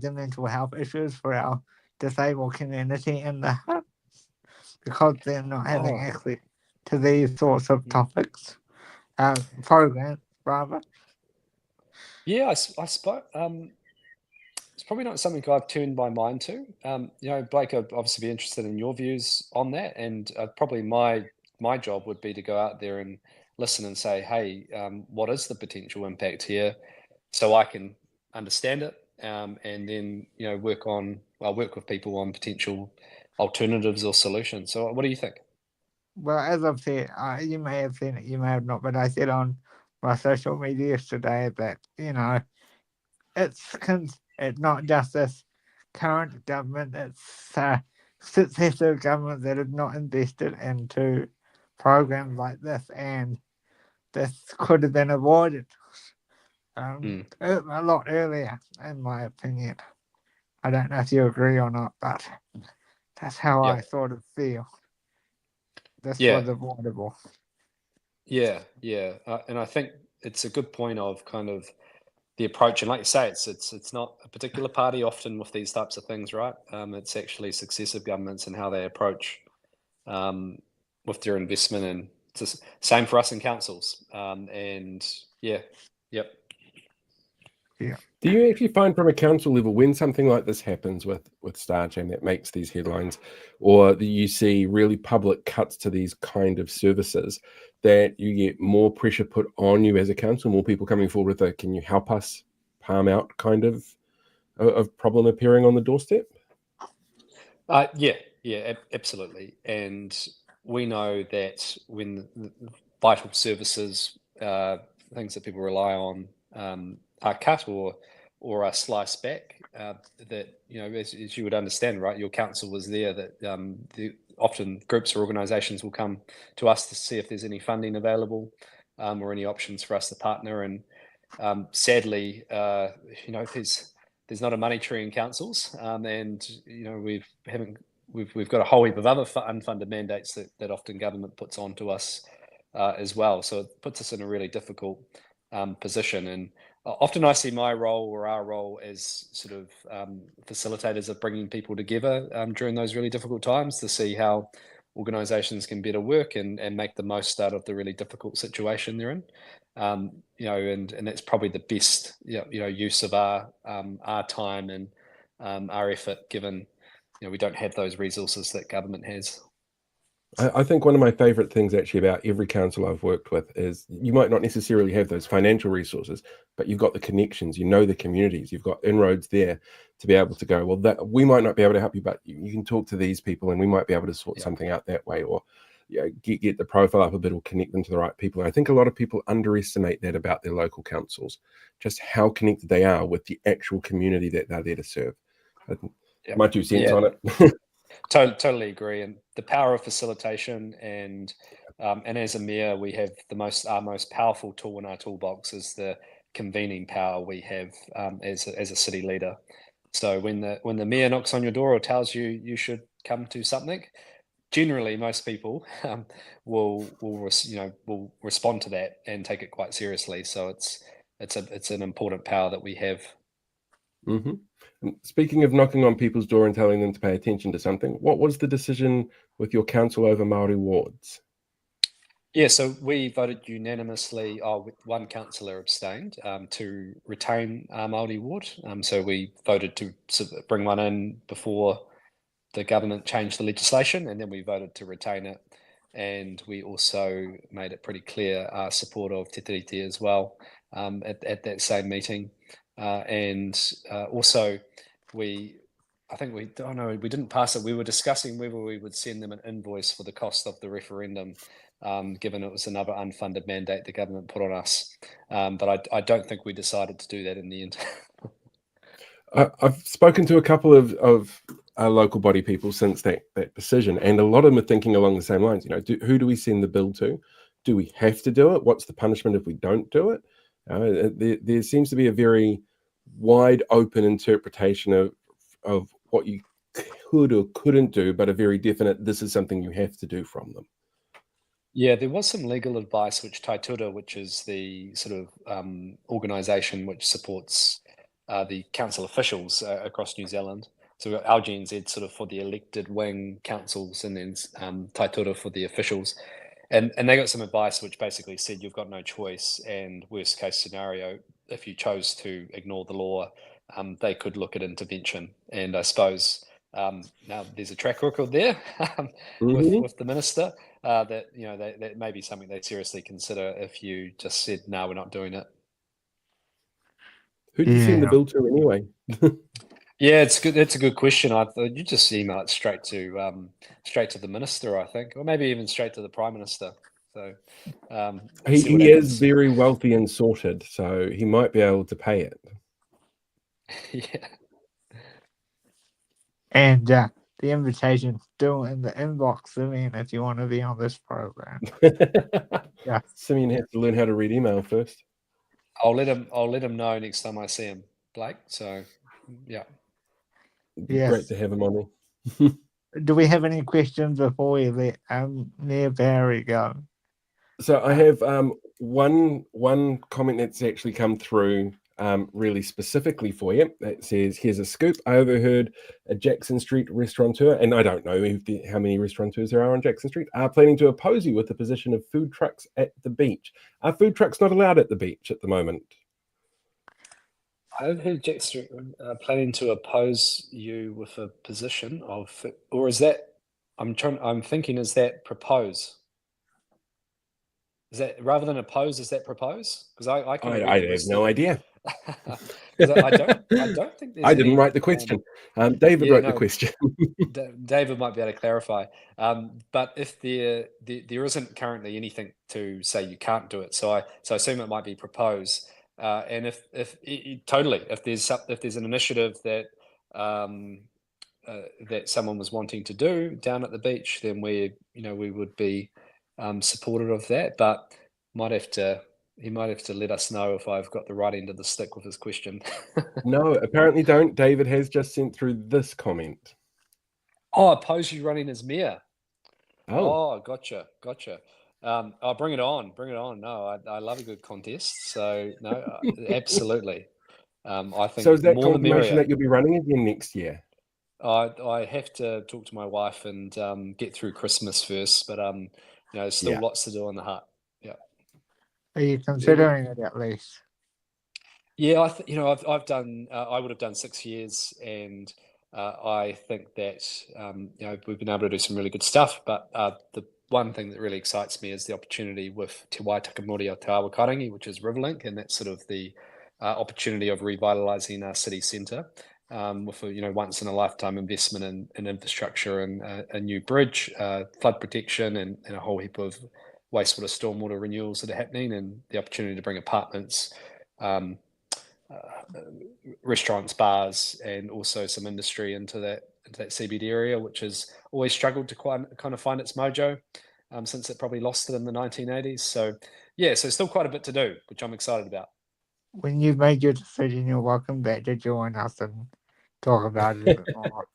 in mental health issues for our disabled community in the Hutt, because they're not having access to these sorts of topics, programs rather? Yeah, I suppose it's probably not something I've turned my mind to. Blake, I'd obviously be interested in your views on that, and probably my job would be to go out there and listen and say, hey, what is the potential impact here, so I can understand it, and then work with people on potential alternatives or solutions. So, what do you think? Well, as I've said, you may have seen it, you may have not, but I said on my social media today that it's not just this current government; it's successive governments that have not invested into programs like this, and this could have been avoided a lot earlier, in my opinion. I don't know if you agree or not, but that's how I sort of feel. This was avoidable. Yeah, and I think it's a good point of kind of the approach, and like you say, it's not a particular party often with these types of things, right? It's actually successive governments and how they approach with their investment, and it's the same for us in councils. Do you actually find from a council level, when something like this happens with Stargem that makes these headlines, or that you see really public cuts to these kind of services, that you get more pressure put on you as a council, more people coming forward with a "can you help us" palm out kind of problem appearing on the doorstep? Absolutely. And we know that when the vital services, things that people rely on, are cut or are sliced back, that as you would understand, right, your council was there, that often groups or organisations will come to us to see if there's any funding available, or any options for us to partner. And sadly, there's not a money tree in councils, and we've got a whole heap of other unfunded mandates that often government puts onto us as well. So it puts us in a really difficult position. And often I see my role or our role as sort of facilitators of bringing people together during those really difficult times, to see how organisations can better work and make the most out of the really difficult situation they're in. And that's probably the best use of our time and our effort, given we don't have those resources that government has. I think one of my favorite things actually about every council I've worked with is you might not necessarily have those financial resources, but you've got the connections, the communities, you've got inroads there to be able to go, well, that we might not be able to help you, but you can talk to these people and we might be able to sort something out that way, or get the profile up a bit or connect them to the right people. And I think a lot of people underestimate that about their local councils, just how connected they are with the actual community that they're there to serve. My 2 cents on it. Totally agree. And the power of facilitation, and as a mayor, we have our most powerful tool in our toolbox is the convening power we have as a city leader. So when the mayor knocks on your door or tells you you should come to something, generally most people will respond to that and take it quite seriously. So it's an important power that we have. Mm-hmm. And speaking of knocking on people's door and telling them to pay attention to something, what was the decision with your council over Māori wards? Yeah, so we voted unanimously, with one councillor abstained, to retain our Māori ward. So we voted to bring one in before the government changed the legislation, and then we voted to retain it. And we also made it pretty clear our support of Te Tiriti as well at that same meeting. Also, we didn't pass it. We were discussing whether we would send them an invoice for the cost of the referendum, given it was another unfunded mandate the government put on us. But I don't think we decided to do that in the end. I've spoken to a couple of our local body people since that decision, and a lot of them are thinking along the same lines. Who do we send the bill to? Do we have to do it? What's the punishment if we don't do it? There seems to be a very wide open interpretation of what you could or couldn't do, but a very definite, this is something you have to do from them. Yeah, there was some legal advice which Taitura, which is the sort of organisation which supports the council officials across New Zealand. So we've got LGNZ sort of for the elected wing councils, and then Taitura for the officials. And they got some advice which basically said you've got no choice, and worst case scenario, if you chose to ignore the law, they could look at intervention. And I suppose now there's a track record there with the minister that that may be something they'd seriously consider if you just said no, we're not doing it. Who'd you send the bill to anyway? Yeah, it's good. That's a good question. I thought you just email it straight to the minister, I think, or maybe even straight to the Prime Minister. So he is very wealthy and sorted, so he might be able to pay it. Yeah. And the invitation's still in the inbox, Simeon, if you want to be on this program. Yeah. Simeon has to learn how to read email first. I'll let him know next time I see him, Blake. So yeah. It'd be great to have him on there. Do we have any questions before we let Near Barry go? So I have one comment that's actually come through really specifically for you. It says, here's a scoop. I overheard a Jackson Street restaurateur, and I don't know how many restaurateurs there are on Jackson Street, are planning to oppose you with the position of food trucks at the beach. Are food trucks not allowed at the beach at the moment? I've heard Jack Street planning to oppose you with a position of, or is that? I'm thinking, is that propose? Is that rather than oppose? Is that propose? Because I have no idea. Because I don't think there's I didn't write the question. David wrote the question. David might be able to clarify. But if there isn't currently anything to say you can't do it, so I assume it might be propose. And if there's an initiative that that someone was wanting to do down at the beach, then we would be supportive of that. But he might have to let us know if I've got the right end of the stick with his question. No, apparently don't. David has just sent through this comment. Oh, oppose you running as mayor. Oh, gotcha. Bring it on. No, I love a good contest. So no, absolutely. I think so. Is that more the merrier. confirmation that you'll be running again next year? I have to talk to my wife and get through Christmas first, but there's still lots to do on the Hutt. Yeah. Are you considering it at least? Yeah, I've done. I would have done 6 years, and I think that we've been able to do some really good stuff. But the one thing that really excites me is the opportunity with Te Waitaka Mori o Te Awa Karangi, which is Riverlink, and that's sort of the opportunity of revitalising our city centre with a once in a lifetime investment in infrastructure and a new bridge, flood protection, and a whole heap of wastewater, stormwater renewals that are happening, and the opportunity to bring apartments, restaurants, bars, and also some industry into that CBD area, which has always struggled to kind of find its mojo since it probably lost it in the 1980s. So still quite a bit to do, which I'm excited about. When you've made your decision, you're welcome back to join us and talk about it a bit more.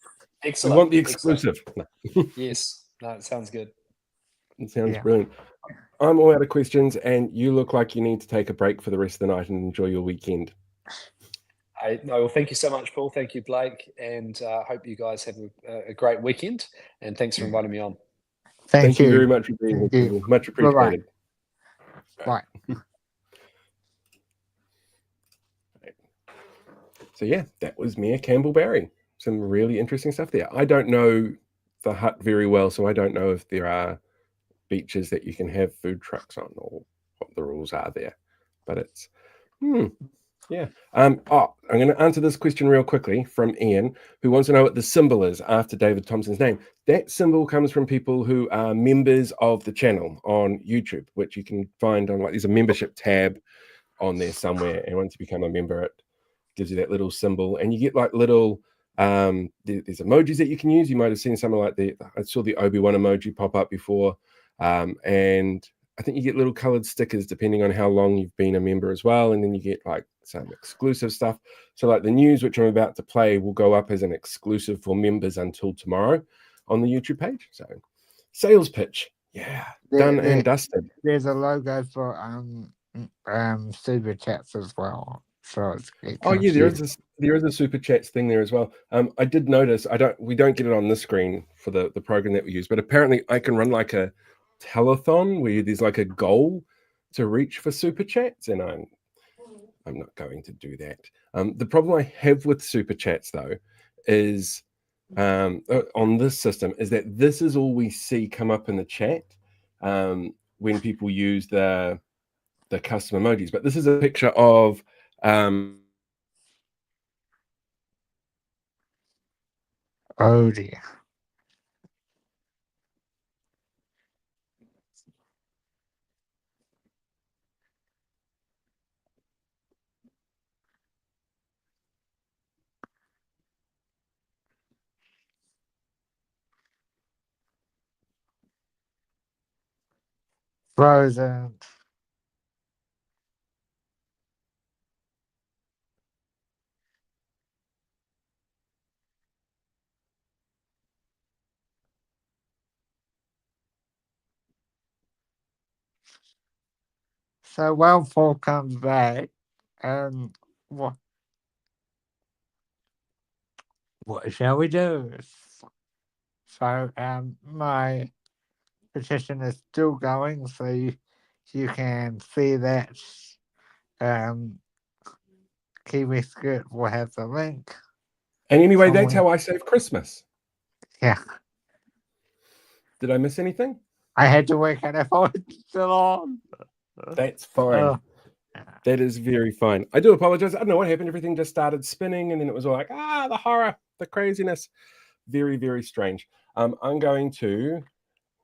Excellent. We want the exclusive. Yes. No, it sounds good. It sounds brilliant. I'm all out of questions, and you look like you need to take a break for the rest of the night and enjoy your weekend. Well, thank you so much, Paul. Thank you, Blake, and hope you guys have a great weekend. And thanks for inviting me on. Thank you very much for being here. Much appreciated. Bye. So that was Mayor Campbell Barry. Some really interesting stuff there. I don't know the Hutt very well, so I don't know if there are beaches that you can have food trucks on or what the rules are there. But it's I'm going to answer this question real quickly from Ian, who wants to know what the symbol is after David Thompson's name. That symbol comes from people who are members of the channel on YouTube, which you can find on there's a membership tab on there somewhere, and once you become a member, it gives you that little symbol, and you get like little there's emojis that you can use. You might have seen something like I saw the Obi-Wan emoji pop up before, and I think you get little colored stickers depending on how long you've been a member as well, and then you get like some exclusive stuff. So like the news which I'm about to play will go up as an exclusive for members until tomorrow on the YouTube page. So sales pitch, done and dusted. There's a logo for super chats as well. So there is a super chats thing there as well. I did notice we don't get it on this screen for the program that we use, but apparently I can run like a telethon where there's like a goal to reach for super chats, and I'm not going to do that. The problem I have with super chats, though, is on this system, is that this is all we see come up in the chat when people use the custom emojis. But this is a picture of oh dear. Frozen. So when Paul comes back, what shall we do? So my petition is still going, so you can see that Kiwi Skirt will have the link. And anyway, that's how I save Christmas. Yeah. Did I miss anything? I had to work out if I was still on. That's fine. That is very fine. I do apologize. I don't know what happened. Everything just started spinning, and then it was all like, the horror, the craziness. Very, very strange. I'm going to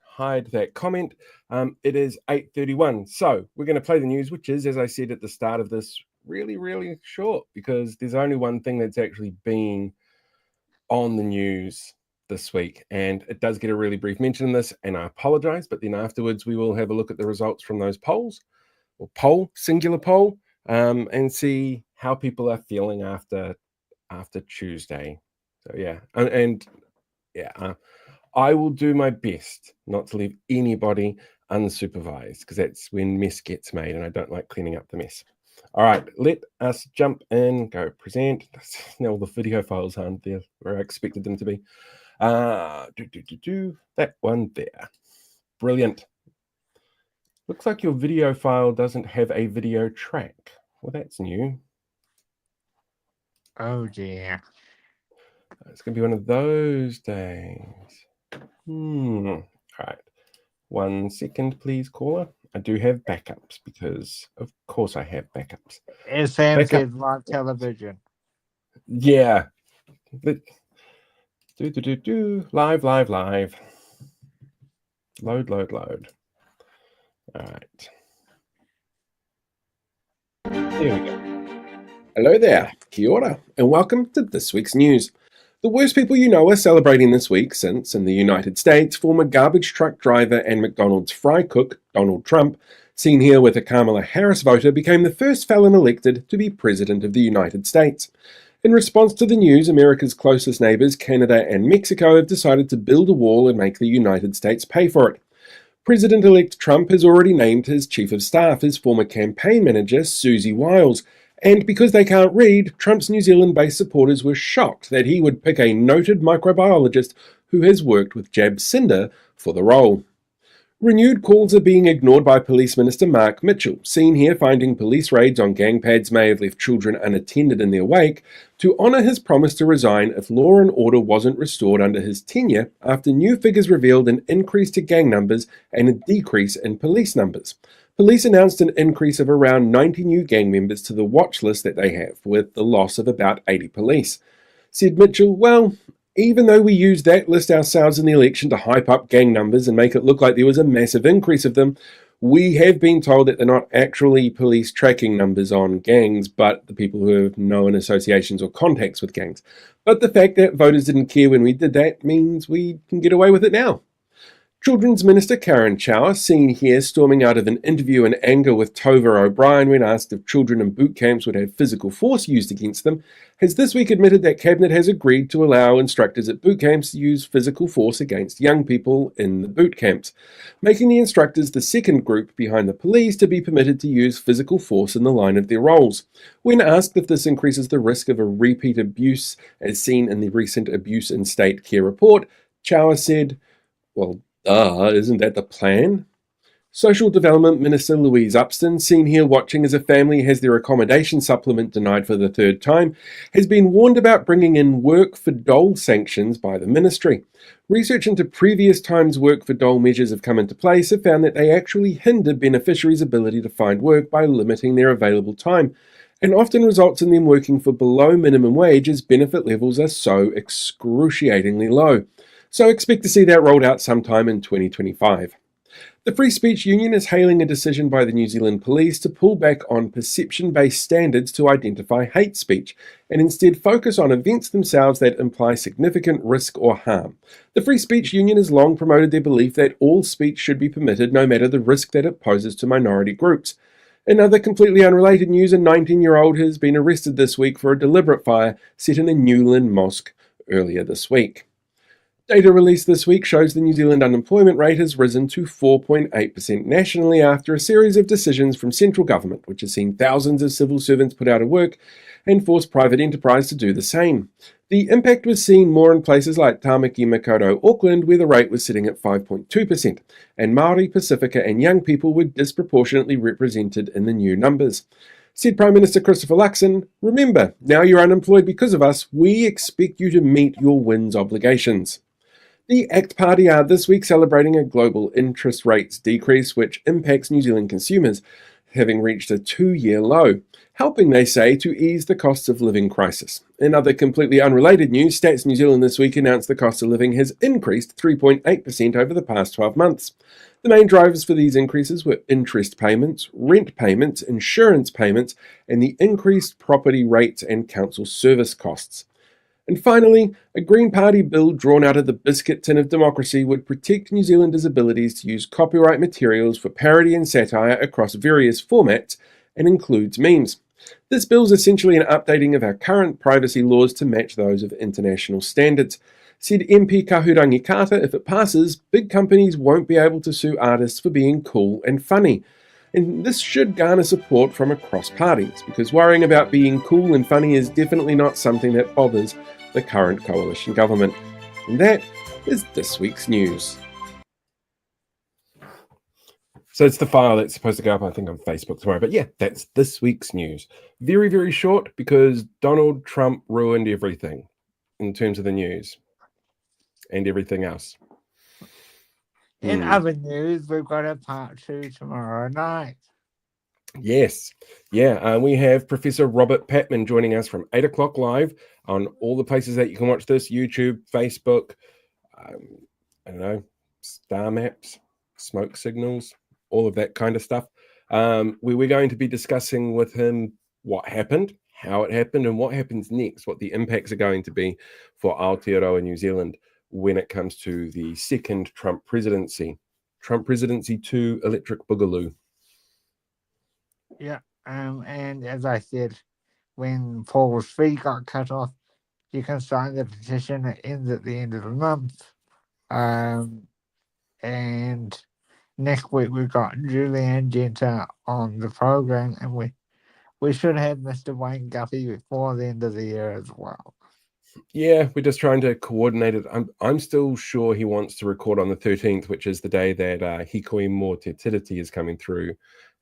hide that comment. It is 8:31. So we're going to play the news, which is, as I said at the start of this, really, really short, because there's only one thing that's actually been on the news this week, and it does get a really brief mention in this, and I apologize, but then afterwards we will have a look at the results from those polls, or singular poll, and see how people are feeling after Tuesday. So yeah, I will do my best not to leave anybody unsupervised, because that's when mess gets made, and I don't like cleaning up the mess. All right, let us jump in, go present. Now all the video files aren't there where I expected them to be. That one there. Brilliant. Looks like your video file doesn't have a video track. Well, that's new. Oh dear. It's going to be one of those days. All right. 1 second, please, caller. I do have backups, because of course I have backups. As Sam said, live television. Yeah. Live. Load. All right. There we go. Hello there. Kia ora, and welcome to this week's news. The worst people you know are celebrating this week since, in the United States, former garbage truck driver and McDonald's fry cook, Donald Trump, seen here with a Kamala Harris voter, became the first felon elected to be President of the United States. In response to the news, America's closest neighbors, Canada and Mexico, have decided to build a wall and make the United States pay for it. President-elect Trump has already named his chief of staff his former campaign manager, Susie Wiles, and because they can't read, Trump's New Zealand-based supporters were shocked that he would pick a noted microbiologist who has worked with Cinder for the role. Renewed calls are being ignored by Police Minister Mark Mitchell, seen here finding police raids on gang pads may have left children unattended in their wake, to honour his promise to resign if law and order wasn't restored under his tenure after new figures revealed an increase to gang numbers and a decrease in police numbers. Police announced an increase of around 90 new gang members to the watch list that they have, with the loss of about 80 police. Said Mitchell, well, even though we used that list ourselves in the election to hype up gang numbers and make it look like there was a massive increase of them, we have been told that they're not actually police tracking numbers on gangs, but the people who have known associations or contacts with gangs. But the fact that voters didn't care when we did that means we can get away with it now. Children's Minister Karen Chow, seen here storming out of an interview in anger with Tova O'Brien when asked if children in boot camps would have physical force used against them, has this week admitted that Cabinet has agreed to allow instructors at boot camps to use physical force against young people in the boot camps, making the instructors the second group behind the police to be permitted to use physical force in the line of their roles. When asked if this increases the risk of a repeat abuse, as seen in the recent Abuse in State Care report, Chow said, well, isn't that the plan? Social Development Minister Louise Upston, seen here watching as a family has their accommodation supplement denied for the third time, has been warned about bringing in work for dole sanctions by the ministry. Research into previous times work for dole measures have come into place have found that they actually hinder beneficiaries' ability to find work by limiting their available time, and often results in them working for below minimum wage as benefit levels are so excruciatingly low. So expect to see that rolled out sometime in 2025. The Free Speech Union is hailing a decision by the New Zealand Police to pull back on perception-based standards to identify hate speech, and instead focus on events themselves that imply significant risk or harm. The Free Speech Union has long promoted their belief that all speech should be permitted no matter the risk that it poses to minority groups. In other completely unrelated news, a 19-year-old has been arrested this week for a deliberate fire set in a Newland mosque earlier this week. Data released this week shows the New Zealand unemployment rate has risen to 4.8% nationally after a series of decisions from central government, which has seen thousands of civil servants put out of work and forced private enterprise to do the same. The impact was seen more in places like Tāmaki, Makaurau, Auckland, where the rate was sitting at 5.2%, and Māori, Pacifica and young people were disproportionately represented in the new numbers. Said Prime Minister Christopher Luxon, "Remember, now you're unemployed because of us, we expect you to meet your WINS obligations." The ACT Party are this week celebrating a global interest rates decrease which impacts New Zealand consumers, having reached a 2-year low, helping, they say, to ease the cost of living crisis. In other completely unrelated news, Stats New Zealand this week announced the cost of living has increased 3.8% over the past 12 months. The main drivers for these increases were interest payments, rent payments, insurance payments, and the increased property rates and council service costs. And finally, a Green Party bill drawn out of the biscuit tin of democracy would protect New Zealanders' abilities to use copyright materials for parody and satire across various formats and includes memes. This bill is essentially an updating of our current privacy laws to match those of international standards. Said MP Kahurangi Carter, if it passes, big companies won't be able to sue artists for being cool and funny. And this should garner support from across parties, because worrying about being cool and funny is definitely not something that bothers the current coalition government. And that is this week's news. So it's the file that's supposed to go up, I think, on Facebook tomorrow. But yeah, that's this week's news. Very, very short because Donald Trump ruined everything in terms of the news and everything else. In other news, we've got a part 2 tomorrow night. Yes. Yeah, we have Professor Robert Patman joining us from 8 o'clock live on all the places that you can watch this: YouTube, Facebook, I don't know, star maps, smoke signals, all of that kind of stuff. We're going to be discussing with him what happened, how it happened, and what happens next, what the impacts are going to be for Aotearoa New Zealand when it comes to the second Trump presidency. Trump presidency 2, Electric Boogaloo. Yeah, and as I said, when Paul's fee got cut off, you can sign the petition. It ends at the end of the month. And next week we've got Julianne Genter on the program, and we should have Mr. Wayne Guffey before the end of the year as well. Yeah, we're just trying to coordinate it. I'm still sure he wants to record on the 13th, which is the day that Hikoi Mō Te Tiriti is coming through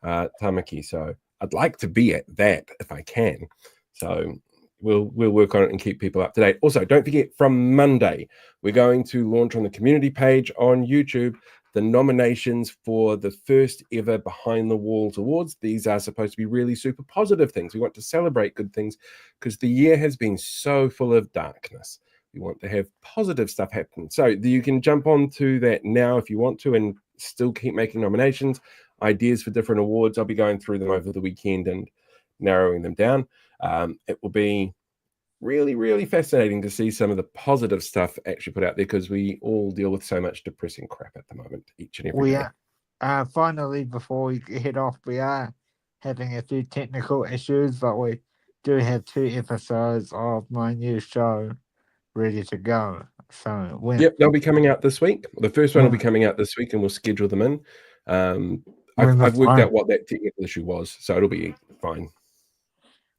Tāmaki. So I'd like to be at that if I can. So we'll work on it and keep people up to date. Also, don't forget, from Monday, we're going to launch on the community page on YouTube the nominations for the first ever Behind the Walls Awards. These are supposed to be really super positive things. We want to celebrate good things because the year has been so full of darkness. We want to have positive stuff happen. So you can jump onto that now if you want to and still keep making nominations, ideas for different awards. I'll be going through them over the weekend and narrowing them down. It will be really, really fascinating to see some of the positive stuff actually put out there because we all deal with so much depressing crap at the moment, each and every day. Finally, before we head off, we are having a few technical issues, but we do have 2 episodes of my new show ready to go. So they'll be coming out this week. The first one will be coming out this week, and we'll schedule them in. I've worked out what that technical issue was, so it'll be fine.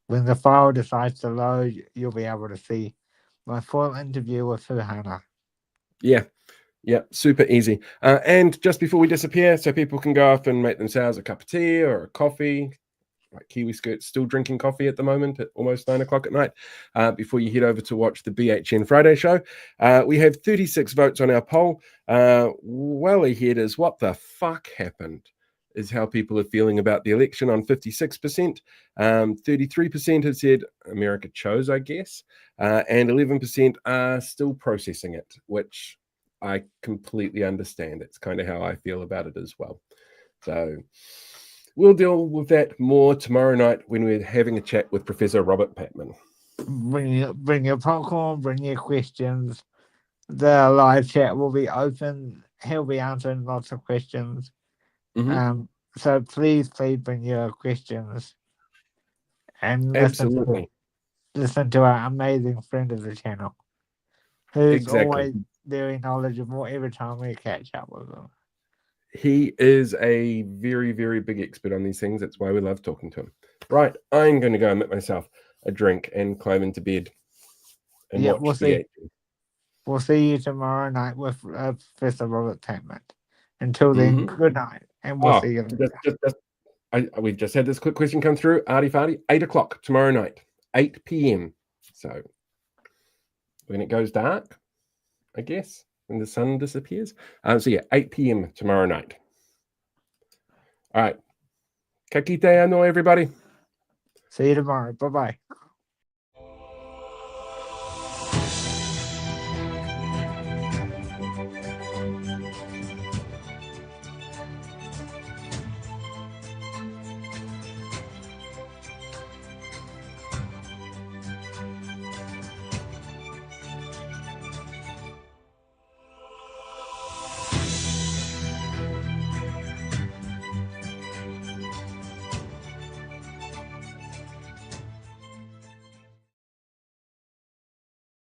When the file decides to load, you'll be able to see my full interview with Fuhana. Yeah, Yeah, super easy. And just before we disappear, so people can go off and make themselves a cup of tea or a coffee, like Kiwi Skirt's still drinking coffee at the moment at almost 9 o'clock at night, before you head over to watch the BHN Friday show. We have 36 votes on our poll. Well ahead is what the fuck happened is how people are feeling about the election on 56%. 33% have said America chose, I guess, and 11% are still processing it, which I completely understand. It's kind of how I feel about it as well. So we'll deal with that more tomorrow night when we're having a chat with Professor Robert Patman. Bring your popcorn, bring your questions. The live chat will be open. He'll be answering lots of questions. So please bring your questions and Absolutely. listen to our amazing friend of the channel, who's Exactly. always very knowledgeable every time we catch up with him. He is a very, very big expert on these things. That's why we love talking to him. Right, I'm going to go and make myself a drink and climb into bed and watch BHN. We'll see you tomorrow night with Professor Robert Patman. Until then, good night, and we'll see you later. We've just had this quick question come through. Arty Farty, 8 o'clock tomorrow night, 8 p.m. So when it goes dark, I guess, when the sun disappears. So yeah, 8 p.m. tomorrow night. All right. Ka kite anō, everybody. See you tomorrow. Bye-bye.